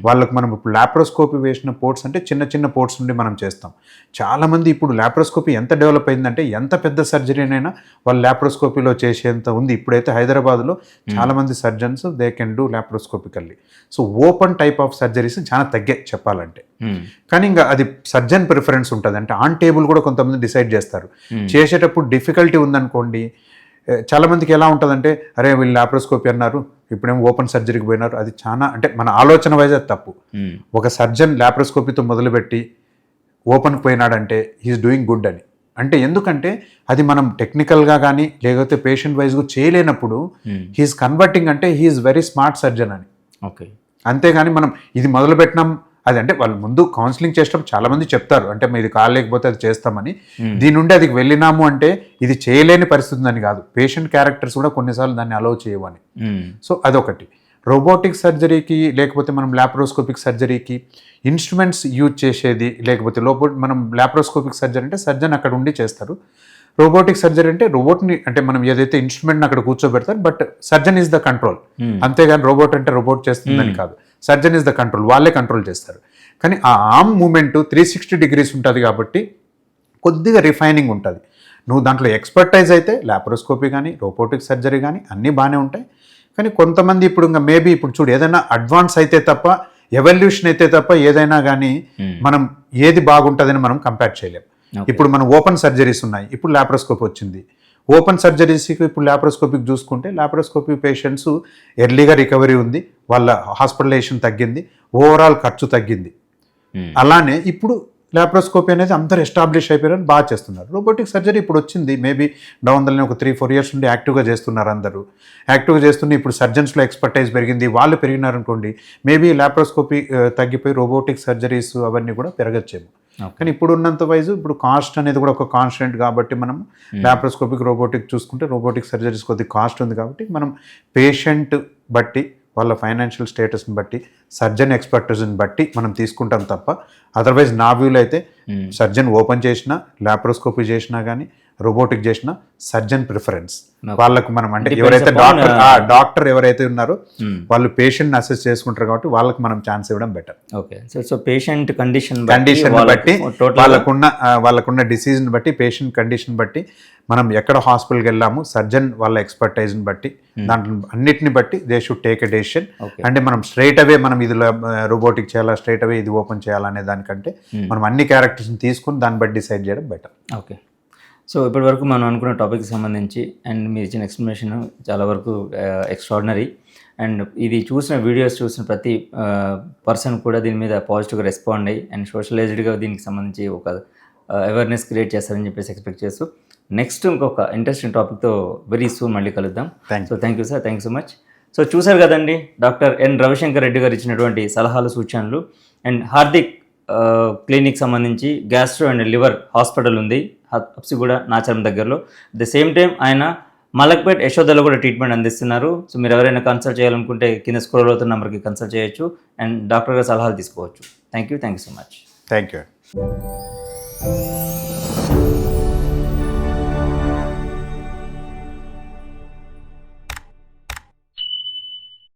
వాళ్ళకు మనం ఇప్పుడు లాప్రోస్కోపీ వేసిన పోర్ట్స్ అంటే చిన్న చిన్న పోర్ట్స్ నుండి మనం చేస్తాం. చాలామంది ఇప్పుడు లాప్రోస్కోపీ ఎంత డెవలప్ అయిందంటే ఎంత పెద్ద సర్జరీనైనా వాళ్ళు లాప్రోస్కోపీలో చేసేంత ఉంది. ఇప్పుడైతే హైదరాబాద్లో చాలామంది surgeons they can do laparoscopically. So open type of surgeries చాలా తగ్గాయి చెప్పాలంటే. కానీ ఇంకా అది సర్జన్ ప్రిఫరెన్స్ ఉంటుంది. అంటే ఆన్ టేబుల్ కూడా కొంతమంది డిసైడ్ చేస్తారు. చేసేటప్పుడు డిఫికల్టీ ఉందనుకోండి, చాలామందికి ఎలా ఉంటుందంటే అరే వీళ్ళు లాప్రోస్కోపీ అన్నారు, ఇప్పుడేమో ఓపెన్ సర్జరీకి పోయినారు. అది చాలా అంటే మన ఆలోచన వైజ్ అది తప్పు. ఒక సర్జన్ లాప్రోస్కోపీతో మొదలుపెట్టి ఓపెన్కి పోయినాడంటే హీఈస్ డూయింగ్ గుడ్ అని. అంటే ఎందుకంటే అది మనం టెక్నికల్గా కానీ లేకపోతే పేషెంట్ వైజ్గా చేయలేనప్పుడు హీఈస్ కన్వర్టింగ్ అంటే హీఈస్ వెరీ స్మార్ట్ సర్జన్ అని. ఓకే. అంతేగాని మనం ఇది మొదలుపెట్టినాం అది అంటే వాళ్ళు ముందు కౌన్సిలింగ్ చేసేటప్పుడు చాలామంది చెప్తారు అంటే ఇది కాలేకపోతే అది చేస్తామని. దీని నుండి అది వెళ్ళినాము అంటే ఇది చేయలేని పరిస్థితి అని కాదు, పేషెంట్ క్యారెక్టర్స్ కూడా కొన్నిసార్లు దాన్ని అలౌ చేయవని. సో అదొకటి. రోబోటిక్ సర్జరీకి లేకపోతే మనం లాప్రోస్కోపిక్ సర్జరీకి ఇన్స్ట్రుమెంట్స్ యూజ్ చేసేది, లేకపోతే మనం లాప్రోస్కోపిక్ సర్జరీ అంటే సర్జన్ అక్కడ ఉండి చేస్తారు. రోబోటిక్ సర్జరీ అంటే రోబోట్ని అంటే మనం ఏదైతే ఇన్స్ట్రుమెంట్ని అక్కడ కూర్చోబెడతారు, but surgeon is the control. అంతేగాని రోబోట్ అంటే రోబోట్ చేస్తుందని కాదు, సర్జన్ ఈజ్ ద కంట్రోల్, వాళ్ళే కంట్రోల్ చేస్తారు. కానీ ఆ ఆర్మ్ మూమెంట్ 360 degrees ఉంటుంది కాబట్టి కొద్దిగా రిఫైనింగ్ ఉంటుంది. నువ్వు దాంట్లో ఎక్స్పర్టైజ్ అయితే లాప్రోస్కోపీ కానీ రోబోటిక్ సర్జరీ కానీ అన్నీ బాగానే ఉంటాయి. కానీ కొంతమంది ఇప్పుడు ఇంకా మేబీ ఇప్పుడు చూడు ఏదైనా అడ్వాన్స్ అయితే తప్ప, ఎవల్యూషన్ అయితే తప్ప ఏదైనా కానీ మనం ఏది బాగుంటుందని మనం కంపేర్ చేయలేం. ఇప్పుడు మనం ఓపెన్ సర్జరీస్ ఉన్నాయి, ఇప్పుడు లాప్రోస్కోపీ వచ్చింది. ఓపెన్ సర్జరీస్కి ఇప్పుడు లాప్రోస్కోపీకి చూసుకుంటే లాప్రోస్కోపీ పేషెంట్స్ ఎర్లీగా రికవరీ ఉంది, వాళ్ళ హాస్పిటలైజేషన్ తగ్గింది, ఓవరాల్ ఖర్చు తగ్గింది. అలానే ఇప్పుడు లాప్రోస్కోపీ అనేది అందరూ ఎస్టాబ్లిష్ అయిపోయారని బాగా చేస్తున్నారు. రోబోటిక్ సర్జరీ ఇప్పుడు వచ్చింది, మేబీ డౌన్లోనే ఒక 3-4 years నుండి యాక్టివ్గా చేస్తున్నారు. అందరూ యాక్టివ్గా చేస్తున్న ఇప్పుడు సర్జన్స్లో ఎక్స్పర్టైజ్ పెరిగింది, వాళ్ళు పెరిగినారనుకోండి, మేబీ లాప్రోస్కోపీ తగ్గిపోయి రోబోటిక్ సర్జరీస్ అవన్నీ కూడా పెరగచ్చేమో. కానీ ఇప్పుడు ఉన్నంత వైజు ఇప్పుడు కాస్ట్ అనేది కూడా ఒక కాన్స్టెంట్ కాబట్టి మనం లాప్రోస్కోపిక్ రోబోటిక్ చూసుకుంటే రోబోటిక్ సర్జరీస్ కొద్దిగా కాస్ట్ ఉంది కాబట్టి మనం పేషెంట్ బట్టి వాళ్ళ ఫైనాన్షియల్ స్టేటస్ని బట్టి సర్జన్ ఎక్స్పర్టైజ్ని బట్టి మనం తీసుకుంటాం తప్ప అదర్వైజ్ నా వ్యూలో అయితే సర్జన్ ఓపెన్ చేసినా లాప్రోస్కోపీ చేసినా కానీ రోబోటిక్ చేసినా సర్జన్ ప్రిఫరెన్స్ వాళ్ళకు మనం అంటే ఎవరైతే డాక్టర్ ఎవరైతే ఉన్నారో వాళ్ళు పేషెంట్ అసెస్ చేసుకుంటారు కాబట్టి వాళ్ళకి మనం ఛాన్స్ ఇవ్వడం better. Okay so patient condition బట్టి వాళ్ళకున్న డిసీజ్ని బట్టి పేషెంట్ కండిషన్ బట్టి మనం ఎక్కడ హాస్పిటల్కి వెళ్ళాము సర్జన్ వాళ్ళ ఎక్స్పర్టైజ్ని బట్టి దాంట్లో అన్నిటిని బట్టి they should take a decision. అంటే మనం స్ట్రైట్ అవే మనం ఇది రోబోటిక్ చేయాలా స్ట్రైట్ అవే ఇది ఓపెన్ చేయాలనే దానికంటే మనం అన్ని క్యారెక్టర్స్ని తీసుకుని దాన్ని బట్టి డిసైడ్ చేయడం బెటర్. ఓకే సో ఇప్పటివరకు మనం అనుకున్న టాపిక్కి సంబంధించి అండ్ మీరు ఇచ్చిన ఎక్స్ప్లెనేషన్ చాలా వరకు ఎక్స్ట్రాడినరీ అండ్ ఇది వీడియోస్ చూసిన ప్రతి పర్సన్ కూడా దీని మీద పాజిటివ్గా రెస్పాండ్ అయ్యి అండ్ సోషలైజ్డ్గా దీనికి సంబంధించి ఒక అవేర్నెస్ క్రియేట్ చేస్తారని చెప్పేసి ఎక్స్పెక్ట్ చేస్తూ నెక్స్ట్ ఇంకొక ఇంట్రెస్టింగ్ టాపిక్తో వెరీ సూన్ మళ్ళీ కలుద్దాం. So thank you sir, thank you so much. So చూసారు కదండి డాక్టర్ ఎన్ రవిశంకర్ రెడ్డి గారు ఇచ్చినటువంటి సలహాలు సూచనలు. అండ్ హార్దిక్ క్లినిక్ సంబంధించి గ్యాస్ట్రో అండ్ లివర్ హాస్పిటల్ ఉంది హబ్సిగూడ నాచారం దగ్గరలో. అట్ ద సేమ్ టైం ఆయన మలక్పేట్ యశోదలో కూడా ట్రీట్మెంట్ అందిస్తున్నారు. సో మీరు ఎవరైనా కన్సల్ట్ చేయాలనుకుంటే కింద స్క్రోల్ అవుతున్న నెంబర్కి కన్సల్ట్ చేయొచ్చు అండ్ డాక్టర్ గారి సలహాలు తీసుకోవచ్చు. Thank you so much. Thank you.